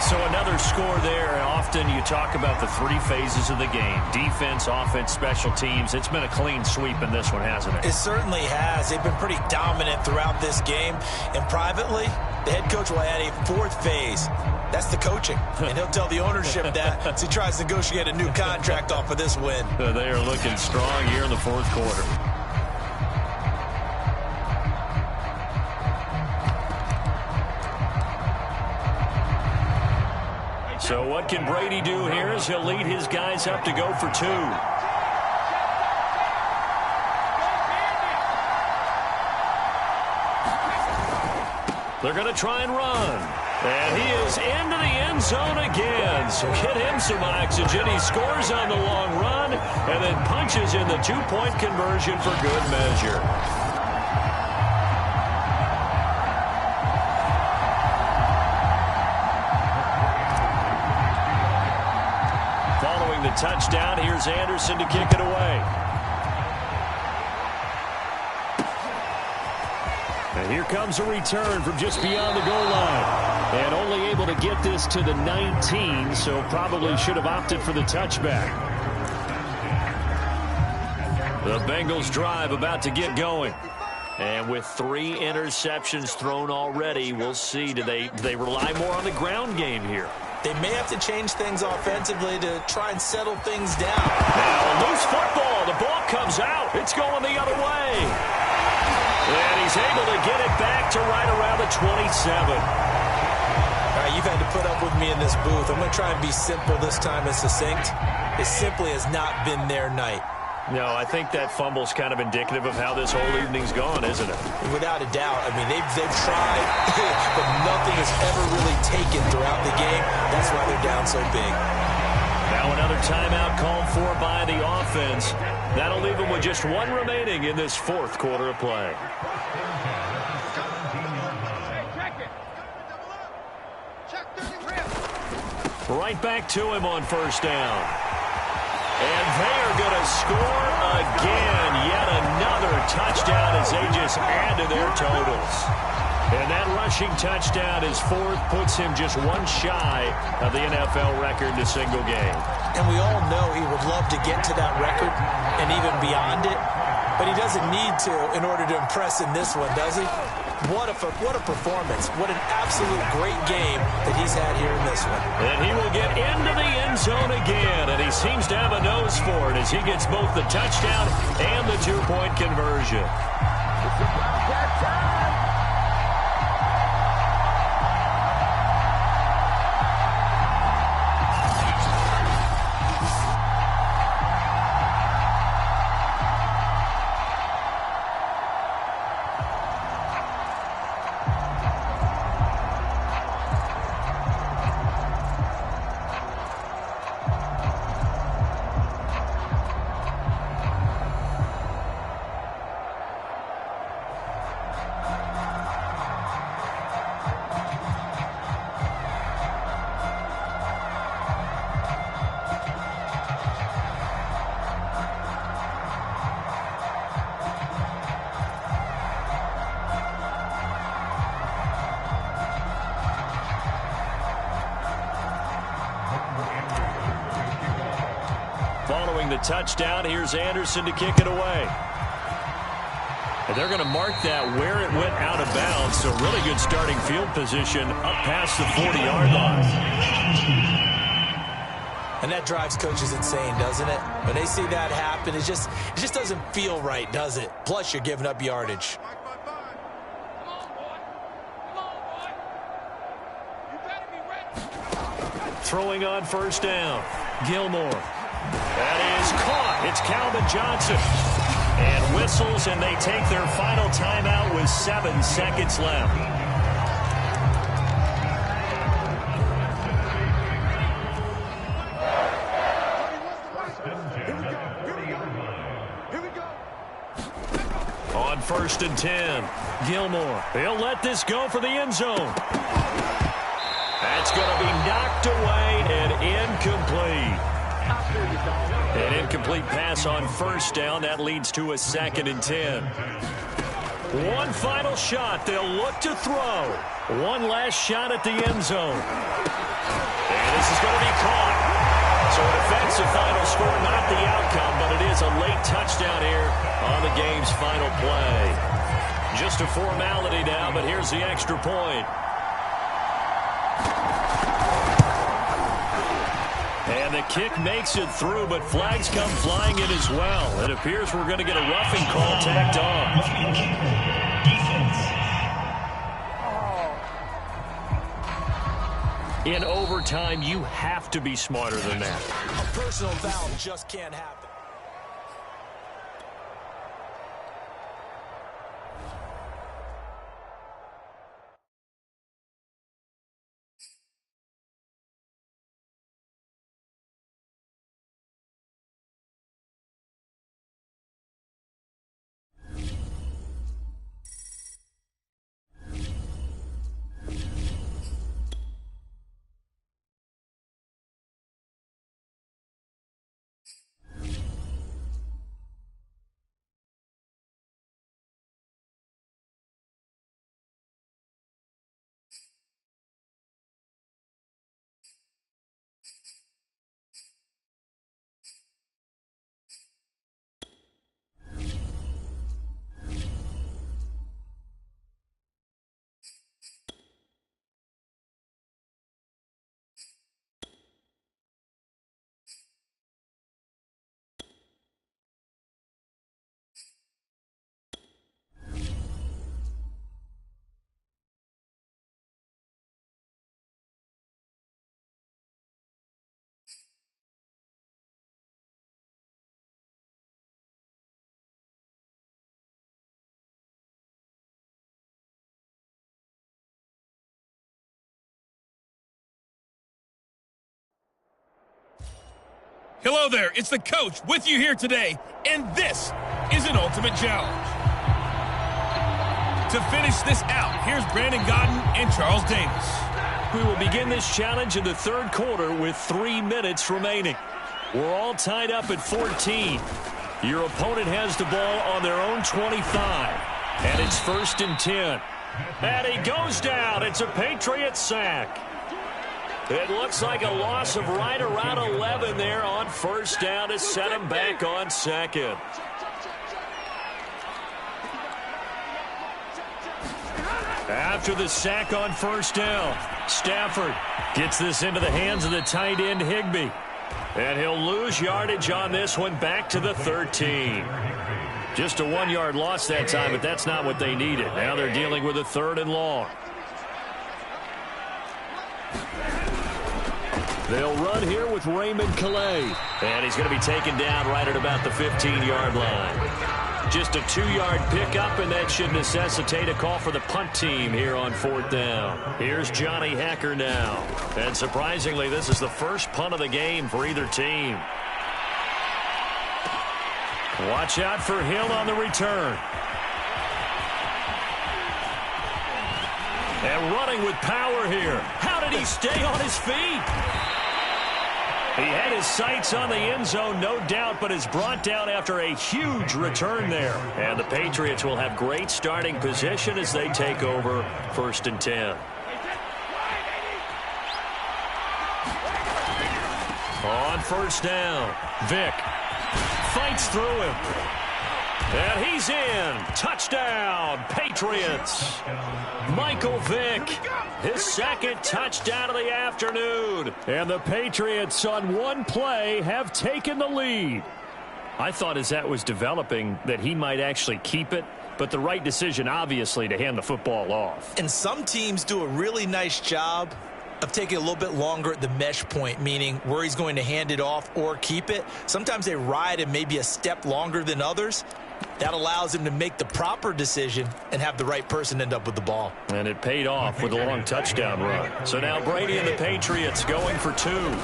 So another score there. Often you talk about the three phases of the game: defense, offense, special teams. It's been a clean sweep in this one, hasn't it? It certainly has. They've been pretty dominant throughout this game. And privately, the head coach will add a fourth phase. That's the coaching. And he'll tell the ownership that as he tries to negotiate a new contract off of this win. They are looking strong here in the fourth quarter. So what can Brady do here as he'll lead his guys up to go for two? They're going to try and run. And he is into the end zone again. So get him some oxygen. He scores on the long run and then punches in the two-point conversion for good measure. Following the touchdown, here's Anderson to kick it away. And here comes a return from just beyond the goal line. And only able to get this to the 19, so probably should have opted for the touchback. The Bengals drive about to get going. And with 3 interceptions thrown already, we'll see. Do they rely more on the ground game here? They may have to change things offensively to try and settle things down. Now a loose football. The ball comes out. It's going the other way. And he's able to get it back to right around the 27. All right, you've had to put up with me in this booth. I'm going to try and be simple this time and succinct. It simply has not been their night. No, I think that fumble's kind of indicative of how this whole evening's gone, isn't it? Without a doubt. I mean, they've tried, but nothing has ever really taken throughout the game. That's why they're down so big. Now another timeout called for by the offense. That'll leave them with just 1 remaining in this fourth quarter of play. Right back to him on first down. And they are going to score again. Yet another touchdown as they just add to their totals. And that rushing touchdown, his 4th, puts him just 1 shy of the NFL record in a single game. And we all know he would love to get to that record and even beyond it. But he doesn't need to in order to impress in this one, does he? What a performance. What an absolute great game that he's had here in this one. And he will get into the end zone again, and he seems to have a nose for it as he gets both the touchdown and the 2-point conversion. the touchdown. Here's Anderson to kick it away. And they're going to mark that where it went out of bounds. So really good starting field position up past the 40-yard line. And that drives coaches insane, doesn't it? When they see that happen, it just doesn't feel right, does it? Plus, you're giving up yardage. Throwing on first down. Gilmore. That is caught. It's Calvin Johnson. And whistles, and they take their final timeout with 7 seconds left. On first and 10, Gilmore. He'll let this go for the end zone. That's going to be knocked away and incomplete. An incomplete pass on first down. That leads to a 2nd and 10. One final shot. They'll look to throw. One last shot at the end zone. And this is going to be caught. So a defensive final score, not the outcome, but it is a late touchdown here on the game's final play. Just a formality now, but here's the extra point. And the kick makes it through, but flags come flying in as well. It appears we're going to get a roughing call tacked on. In overtime, you have to be smarter than that. A personal foul just can't happen. Hello there, it's the coach with you here today, and this is an ultimate challenge. To finish this out, here's Brandon Godden and Charles Davis. We will begin this challenge in the third quarter with 3 minutes remaining. We're all tied up at 14. Your opponent has the ball on their own 25, and it's 1st and 10. And he goes down. It's a Patriot sack. It looks like a loss of right around 11 there on first down to set him back on 2nd. After the sack on first down, Stafford gets this into the hands of the tight end Higbee. And he'll lose yardage on this one back to the 13. Just a 1-yard loss that time, but that's not what they needed. Now they're dealing with a 3rd and long. They'll run here with Raymond Calais. And he's going to be taken down right at about the 15-yard line. Just a 2-yard pickup, and that should necessitate a call for the punt team here on 4th down. Here's Johnny Hecker now. And surprisingly, this is the first punt of the game for either team. Watch out for Hill on the return. And running with power here. How did he stay on his feet? He had his sights on the end zone, no doubt, but is brought down after a huge return there. And the Patriots will have great starting position as they take over 1st and 10. On first down, Vick. fights through him. And he's in. Touchdown, Patriots. Michael Vick, his second touchdown of the afternoon. And the Patriots on one play have taken the lead. I thought as that was developing that he might actually keep it, but the right decision, obviously, to hand the football off. And some teams do a really nice job of taking a little bit longer at the mesh point, meaning where he's going to hand it off or keep it. Sometimes they ride him maybe a step longer than others. That allows him to make the proper decision and have the right person end up with the ball. And it paid off with a long touchdown run. So now Brady and the Patriots going for two.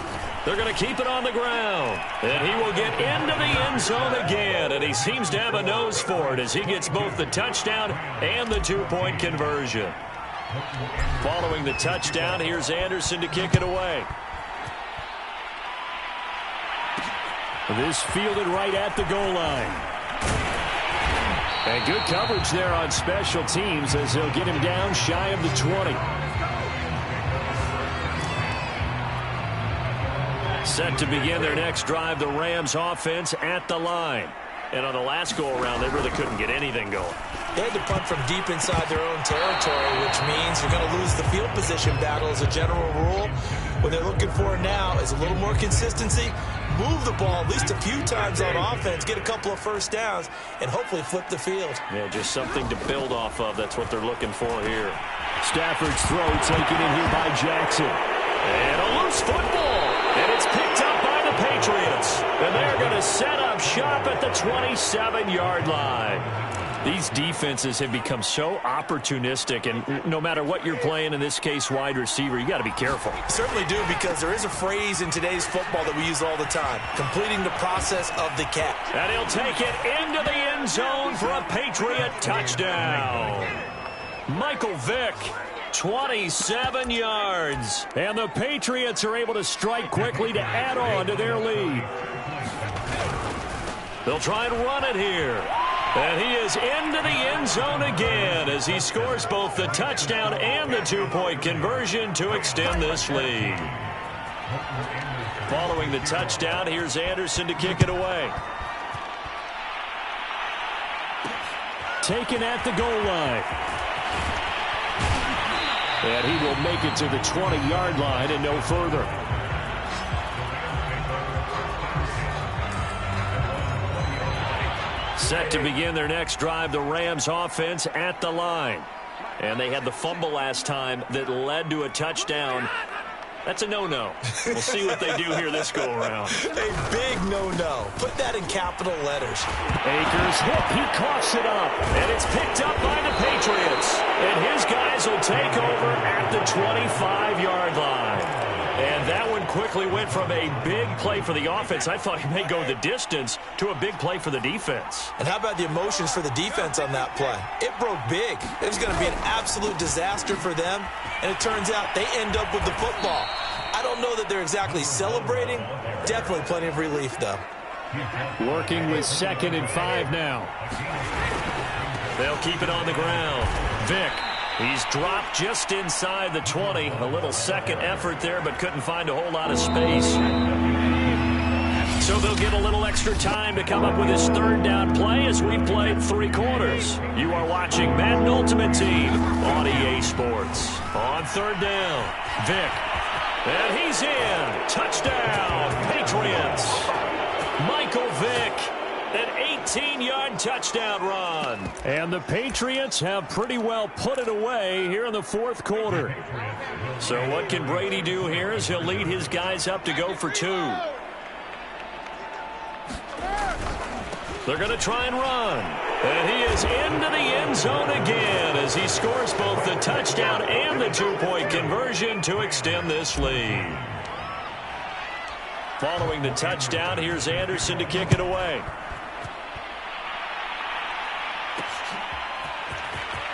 They're going to keep it on the ground. And he will get into the end zone again. And he seems to have a nose for it as he gets both the touchdown and the two-point conversion. Following the touchdown, here's Anderson to kick it away. This fielded right at the goal line. And good coverage there on special teams as they'll get him down shy of the 20. Set to begin their next drive, the Rams offense at the line. And on the last go-around, they really couldn't get anything going. They had to punt from deep inside their own territory, which means you're going to lose the field position battle as a general rule. What they're looking for now is a little more consistency, move the ball at least a few times on offense, get a couple of first downs, and hopefully flip the field. Yeah, just something to build off of. That's what they're looking for here. Stafford's throw taken in here by Jackson. And a loose football. And it's picked up by the Patriots. And they're going to set up shop at the 27-yard line. These defenses have become so opportunistic, and no matter what you're playing, in this case wide receiver, you got to be careful. Certainly do, because there is a phrase in today's football that we use all the time, completing the process of the catch. And he'll take it into the end zone for a Patriot touchdown. Michael Vick, 27 yards. And the Patriots are able to strike quickly to add on to their lead. They'll try and run it here. And he is into the end zone again as he scores both the touchdown and the two-point conversion to extend this lead. Following the touchdown, here's Anderson to kick it away. Taken at the goal line. And he will make it to the 20-yard line and no further. Set to begin their next drive, the Rams offense at the line. And they had the fumble last time that led to a touchdown. That's a no-no. We'll see what they do here this go-around. A big no-no. Put that in capital letters. Akers hit. He coughs it up. And it's picked up by the Patriots. And his guys will take over at the 25-yard line. And that one quickly went from a big play for the offense, I thought he may go the distance, to a big play for the defense. And how about the emotions for the defense on that play? It broke big. It was going to be an absolute disaster for them. And it turns out they end up with the football. I don't know that they're exactly celebrating. Definitely plenty of relief, though. Working with 2nd and 5 now. They'll keep it on the ground. Vick. He's dropped just inside the 20. A little second effort there, but couldn't find a whole lot of space. So they'll get a little extra time to come up with his third down play as we've played 3 quarters. You are watching Madden Ultimate Team on EA Sports. On 3rd down, Vick. And he's in. Touchdown, Patriots. Michael Vick. An 18-yard touchdown run. And the Patriots have pretty well put it away here in the 4th quarter. So what can Brady do here as he'll lead his guys up to go for 2. They're going to try and run. And he is into the end zone again as he scores both the touchdown and the two-point conversion to extend this lead. Following the touchdown, here's Anderson to kick it away.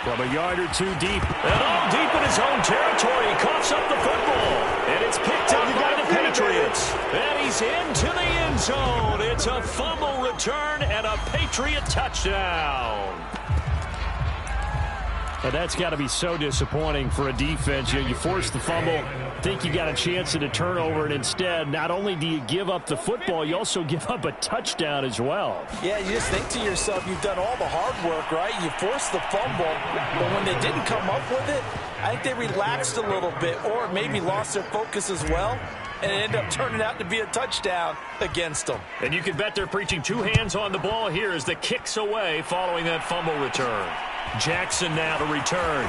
From a yard or 2 deep. And all deep in his own territory. He coughs up the football. And it's picked up by the Patriots. And he's into the end zone. It's a fumble return and a Patriot touchdown. And that's got to be so disappointing for a defense. You force the fumble, think you got a chance at a turnover, and instead, not only do you give up the football, you also give up a touchdown as well. Yeah, you just think to yourself, you've done all the hard work, right? You forced the fumble, but when they didn't come up with it, I think they relaxed a little bit or maybe lost their focus as well, and it ended up turning out to be a touchdown against them. And you can bet they're preaching two hands on the ball here as the kick's away following that fumble return. Jackson now to return.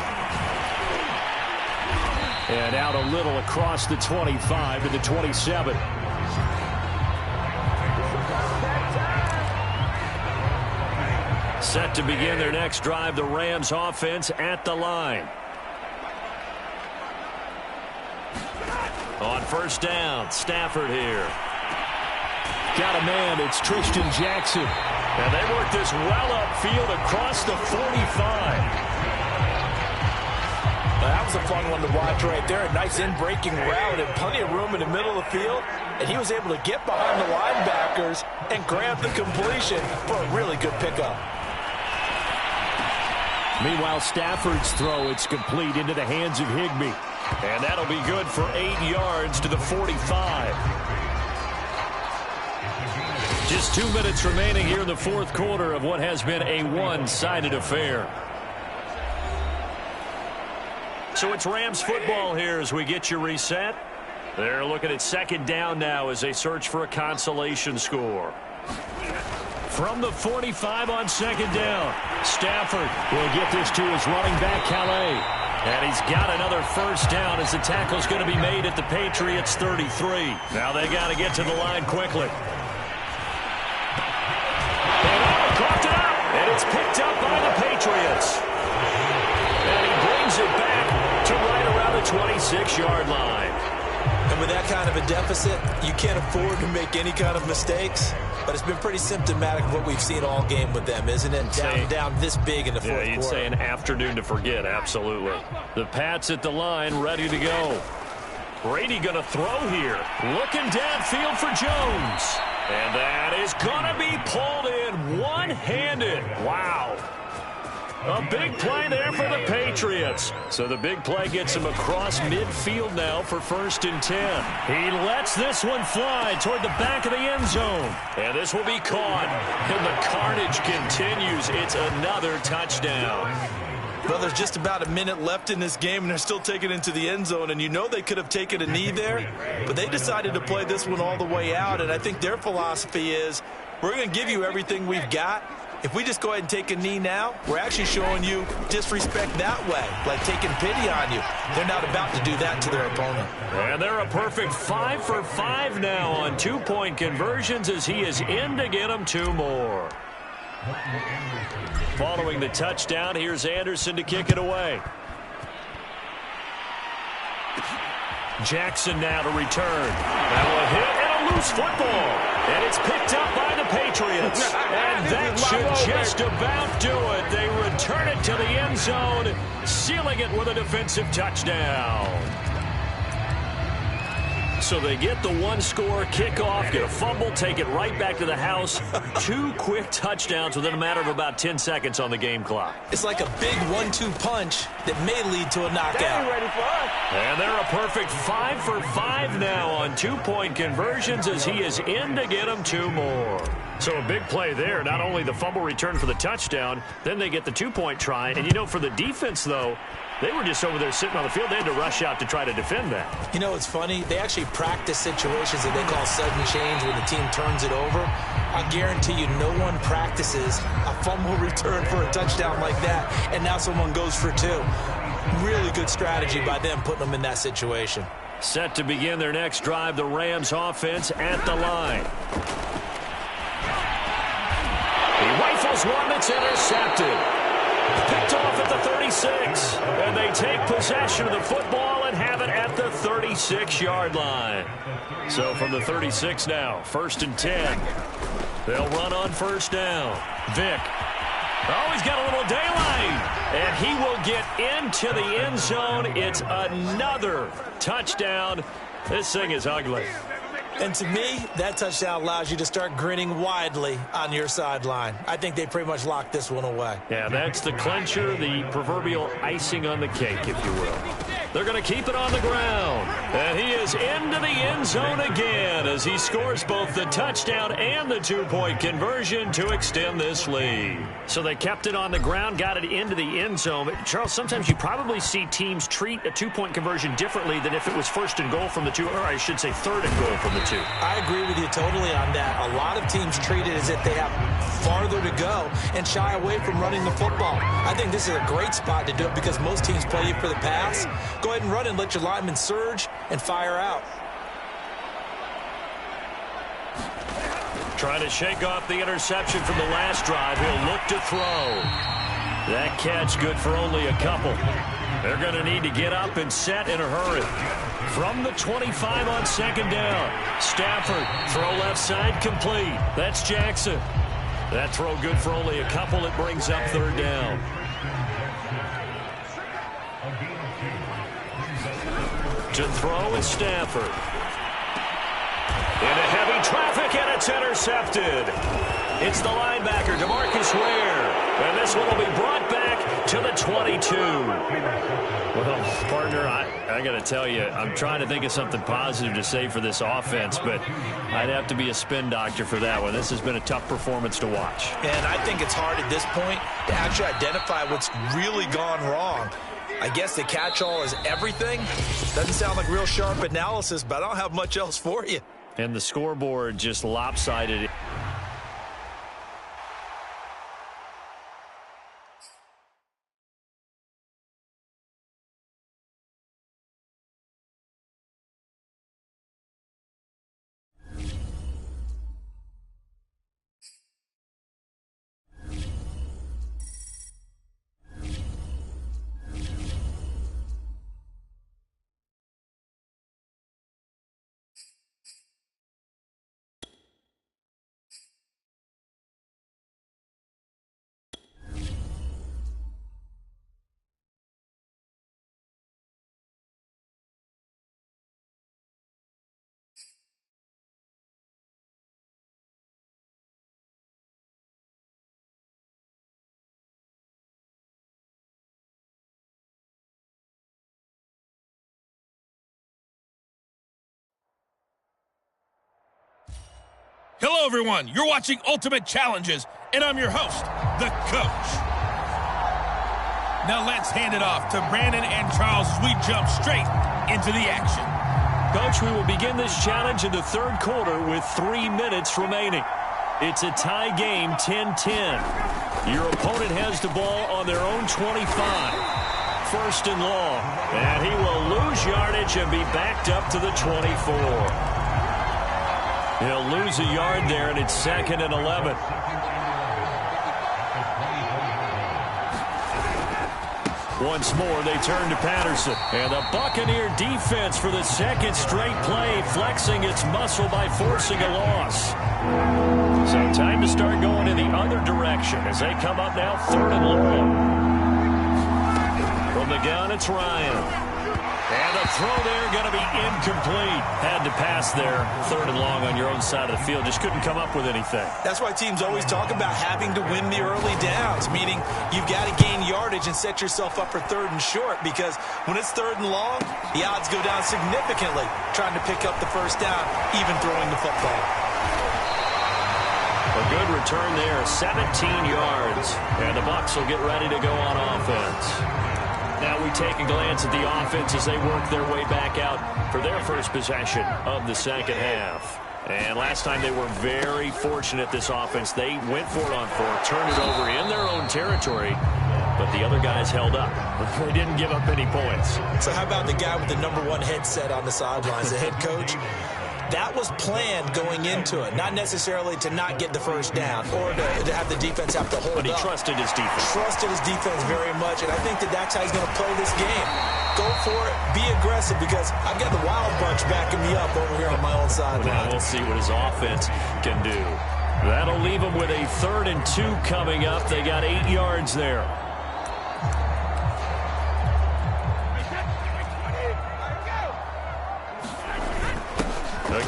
And out a little across the 25 to the 27. Set to begin their next drive, the Rams offense at the line. On first down, Stafford here. Got a man, it's Tristan Jackson. And they work this well upfield across the 45. That was a fun one to watch right there. A nice in-breaking route and plenty of room in the middle of the field. And he was able to get behind the linebackers and grab the completion for a really good pickup. Meanwhile, Stafford's throw, it's complete into the hands of Higbee. And that'll be good for 8 yards to the 45. Just 2 minutes remaining here in the fourth quarter of what has been a one-sided affair. So it's Rams football here as we get you reset. They're looking at second down now as they search for a consolation score. From the 45 on second down, Stafford will get this to his running back, Calais. And he's got another first down as the tackle's going to be made at the Patriots 33. Now they got to get to the line quickly. And it's picked up by the Patriots. And he brings it back to right around the 26-yard line. And with that kind of a deficit, you can't afford to make any kind of mistakes. But it's been pretty symptomatic of what we've seen all game with them, isn't it? Down this big in the fourth quarter. Yeah, you'd say an afternoon to forget, absolutely. The Pats at the line, ready to go. Brady going to throw here. Looking downfield for Jones. And that is going to be pulled in one-handed. Wow. A big play there for the Patriots. So the big play gets him across midfield now for 1st and 10. He lets this one fly toward the back of the end zone. And this will be caught. And the carnage continues. It's another touchdown. Well, there's just about a minute left in this game, and they're still taking it into the end zone. And you know they could have taken a knee there, but they decided to play this one all the way out. And I think their philosophy is, we're going to give you everything we've got. If we just go ahead and take a knee now, we're actually showing you disrespect that way, like taking pity on you. They're not about to do that to their opponent. And they're a perfect 5 for 5 now on two-point conversions as he is in to get them 2 more. Following the touchdown, here's Anderson to kick it away. Jackson now to return. That will hit and a loose football. And it's picked up by the Patriots. And that should just about do it. They return it to the end zone, sealing it with a defensive touchdown. So they get the one-score kickoff, get a fumble, take it right back to the house. 2 quick touchdowns within a matter of about 10 seconds on the game clock. It's like a big 1-2 punch that may lead to a knockout. Ready for us. And they're a perfect 5 for 5 now on two-point conversions as he is in to get them 2 more. So a big play there. Not only the fumble return for the touchdown, then they get the 2-point try. And, you know, for the defense, though, they were just over there sitting on the field. They had to rush out to try to defend that. You know, it's funny. They actually practice situations that they call sudden change when the team turns it over. I guarantee you no one practices a fumble return for a touchdown like that, and now someone goes for 2. Really good strategy by them putting them in that situation. Set to begin their next drive, the Rams offense at the line. He rifles one that's intercepted. Picked off at the 36. And they take possession of the football and have it at the 36-yard line. So from the 36 now, 1st and 10. They'll run on first down. Vick. Oh, he's got a little daylight. And he will get into the end zone. It's another touchdown. This thing is ugly. And to me, that touchdown allows you to start grinning widely on your sideline. I think they pretty much locked this one away. Yeah, that's the clincher, the proverbial icing on the cake, if you will. They're going to keep it on the ground. And he is into the end zone again as he scores both the touchdown and the two-point conversion to extend this lead. So they kept it on the ground, got it into the end zone. But Charles, sometimes you probably see teams treat a two-point conversion differently than if it was first and goal from the two, or I should say third and goal from the two. I agree with you totally on that. A lot of teams treat it as if they have farther to go and shy away from running the football. I think this is a great spot to do it because most teams play you for the pass. Go ahead and run and let your linemen surge and fire out. Trying to shake off the interception from the last drive. He'll look to throw. That catch good for only a couple. They're going to need to get up and set in a hurry. From the 25 on second down. Stafford, throw left side, complete. That's Jackson. That throw good for only a couple. It brings up third down. To throw is Stafford. Into heavy traffic, and it's intercepted. It's the linebacker, DeMarcus Ware. And this one will be brought back to the 22. Well, partner, I got to tell you, I'm trying to think of something positive to say for this offense, but I'd have to be a spin doctor for that one. This has been a tough performance to watch. And I think it's hard at this point to actually identify what's really gone wrong. I guess the catch-all is everything. Doesn't sound like real sharp analysis, but I don't have much else for you. And the scoreboard just lopsided. Hello, everyone. You're watching Ultimate Challenges, and I'm your host, the Coach. Now let's hand it off to Brandon and Charles as we jump straight into the action. Coach, we will begin this challenge in the third quarter with 3 minutes remaining. It's a tie game, 10-10. Your opponent has the ball on their own 25. First and long. And he will lose yardage and be backed up to the 24. He'll lose a yard there, and it's 2nd and 11. Once more, they turn to Patterson. And the Buccaneer defense for the second straight play, flexing its muscle by forcing a loss. So time to start going in the other direction as they come up now 3rd and long. From the gun, it's Ryan. And the throw there going to be incomplete. Had to pass there, 3rd and long on your own side of the field. Just couldn't come up with anything. That's why teams always talk about having to win the early downs, meaning you've got to gain yardage and set yourself up for 3rd and short, because when it's 3rd and long, the odds go down significantly trying to pick up the first down, even throwing the football. A good return there, 17 yards. And the Bucs will get ready to go on offense. Now we take a glance at the offense as they work their way back out for their first possession of the second half. And last time they were very fortunate, this offense. They went for it on 4th, turned it over in their own territory, but the other guys held up. They didn't give up any points. So how about the guy with the #1 headset on the sidelines, the head coach? That was planned going into it, not necessarily to not get the first down or to have the defense have to hold up. But he trusted his defense. Trusted his defense very much, and I think that's how he's going to play this game. Go for it, be aggressive, because I've got the Wild Bunch backing me up over here on my own sideline. Now we'll see what his offense can do. That'll leave him with a 3rd and 2 coming up. They got 8 yards there.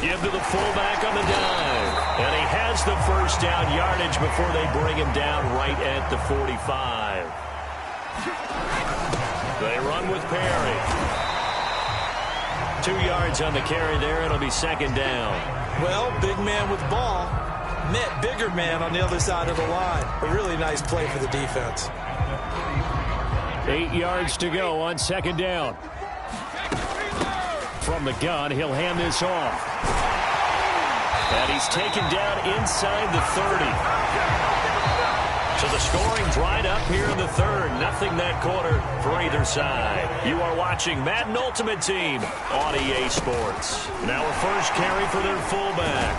give to the fullback on the dive. And he has the first down yardage before they bring him down right at the 45. They run with Perry. 2 yards on the carry there. It'll be second down. Well, big man with ball met bigger man on the other side of the line. A really nice play for the defense. 8 yards to go on second down. From the gun, he'll hand this off. And he's taken down inside the 30. So the scoring dried up here in the third. Nothing that quarter for either side. You are watching Madden Ultimate Team on EA Sports. Now a first carry for their fullback.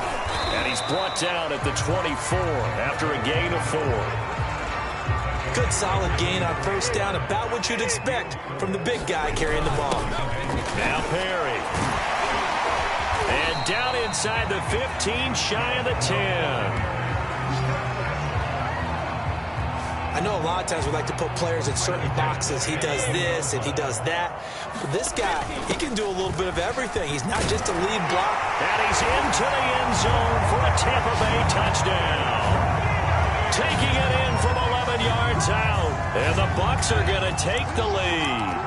And he's brought down at the 24 after a gain of 4. Good solid gain on first down, about what you'd expect from the big guy carrying the ball. Now Perry. And down inside the 15, shy of the 10. I know a lot of times we like to put players in certain boxes. He does this and he does that. But this guy, he can do a little bit of everything. He's not just a lead block. And he's into the end zone for a Tampa Bay touchdown. Taking it in from 11 yards out. And the Bucs are going to take the lead.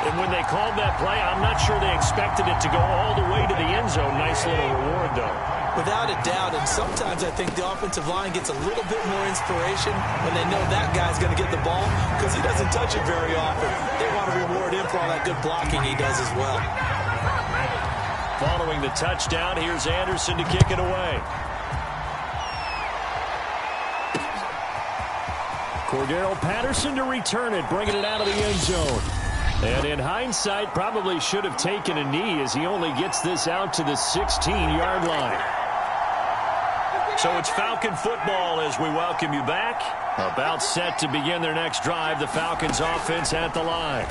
And when they called that play, I'm not sure they expected it to go all the way to the end zone. Nice little reward, though. Without a doubt, and sometimes I think the offensive line gets a little bit more inspiration when they know that guy's going to get the ball because he doesn't touch it very often. They want to reward him for all that good blocking he does as well. Following the touchdown, here's Anderson to kick it away. Cordero Patterson to return it, bringing it out of the end zone. And in hindsight, probably should have taken a knee as he only gets this out to the 16-yard line. So it's Falcon football as we welcome you back. About set to begin their next drive. The Falcons offense at the line.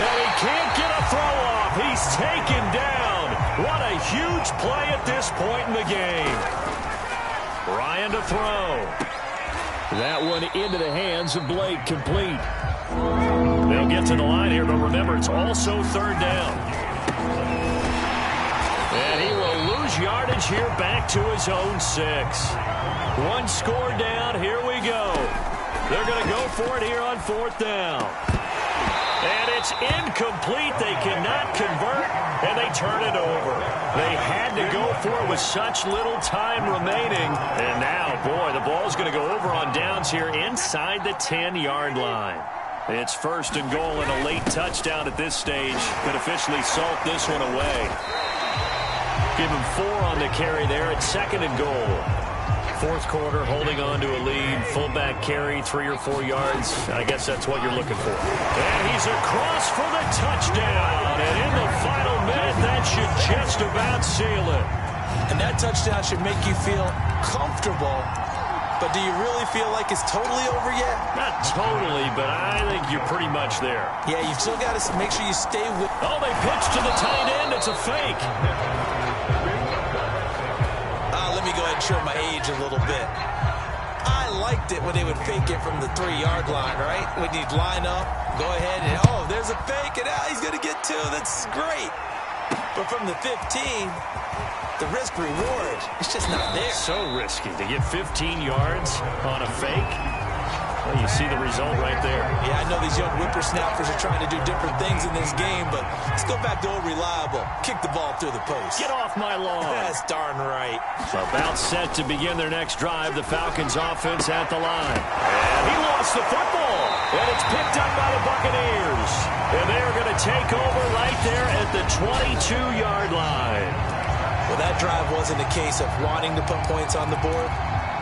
And he can't get a throw off. He's taken down. What a huge play at this point in the game. Ryan to throw. That one into the hands of Blake, complete. They'll get to the line here, but remember, it's also third down. And he will lose yardage here back to his own 6. One score down, here we go. They're going to go for it here on fourth down. And it's incomplete. They cannot convert, and they turn it over. They had to go for it with such little time remaining. And now, boy, the ball's going to go over on downs here inside the 10-yard line. It's first and goal, and a late touchdown at this stage could officially salt this one away. Give him 4 on the carry there at second and goal. Fourth quarter, holding on to a lead. Fullback carry, 3 or 4 yards. I guess that's what you're looking for. And he's across for the touchdown. And in the final minute, that should just about seal it. And that touchdown should make you feel comfortable. But do you really feel like it's totally over yet? Not totally, but I think you're pretty much there. Yeah, you've still got to make sure you stay with... Oh, they pitch to the tight end. It's a fake. Let me go ahead and show my age a little bit. I liked it when they would fake it from the 3-yard line, right? When you'd line up, go ahead and, oh, there's a fake, and he's going to get 2. That's great. But from the 15, the risk-reward, it's just not there. So risky to get 15 yards on a fake. Well, you see the result right there. Yeah, I know these young whippersnappers are trying to do different things in this game, but let's go back to old reliable. Kick the ball through the post. Get off my lawn. That's darn right. About set to begin their next drive. The Falcons offense at the line. And he lost the football. And it's picked up by the Buccaneers. And they're going to take over right there at the 22-yard line. Well, that drive wasn't a case of wanting to put points on the board.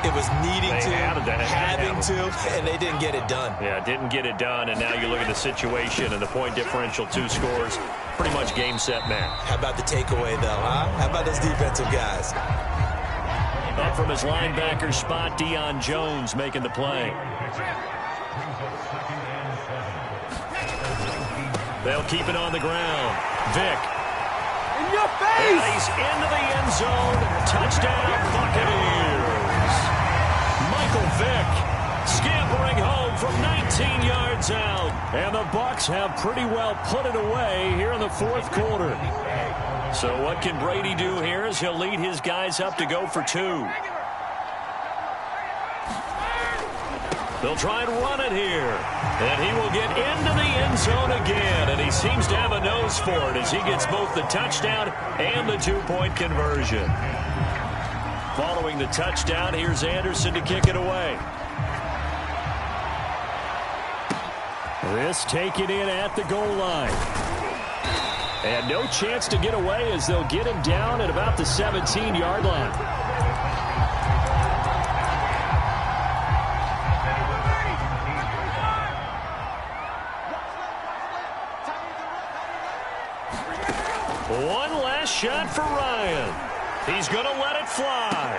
It was needing to, having to, and they didn't get it done. Yeah, didn't get it done, and now you look at the situation and the point differential, 2 scores, pretty much game, set, match. How about the takeaway, though, huh? How about those defensive guys? Up from his linebacker spot, Deion Jones making the play. They'll keep it on the ground. Vic. In your face! And he's into the end zone. Touchdown, Buccaneers. Michael Vick scampering home from 19 yards out. And the Bucs have pretty well put it away here in the fourth quarter. So what can Brady do here as he'll lead his guys up to go for 2. They'll try and run it here. And he will get into the end zone again. And he seems to have a nose for it as he gets both the touchdown and the 2-point conversion. Following the touchdown, here's Anderson to kick it away. This taken in at the goal line. And no chance to get away as they'll get him down at about the 17-yard line. One last shot for Ryan. He's going to let it fly.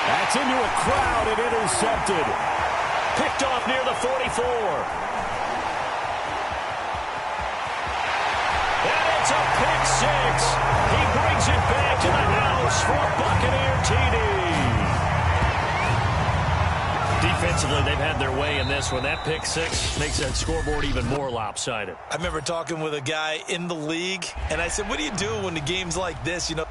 That's into a crowd and intercepted. Picked off near the 44. And it's a pick 6. He brings it back to the house for a Buccaneer TD. Defensively, they've had their way in this one. That pick 6 makes that scoreboard even more lopsided. I remember talking with a guy in the league, and I said, what do you do when the game's like this? You know,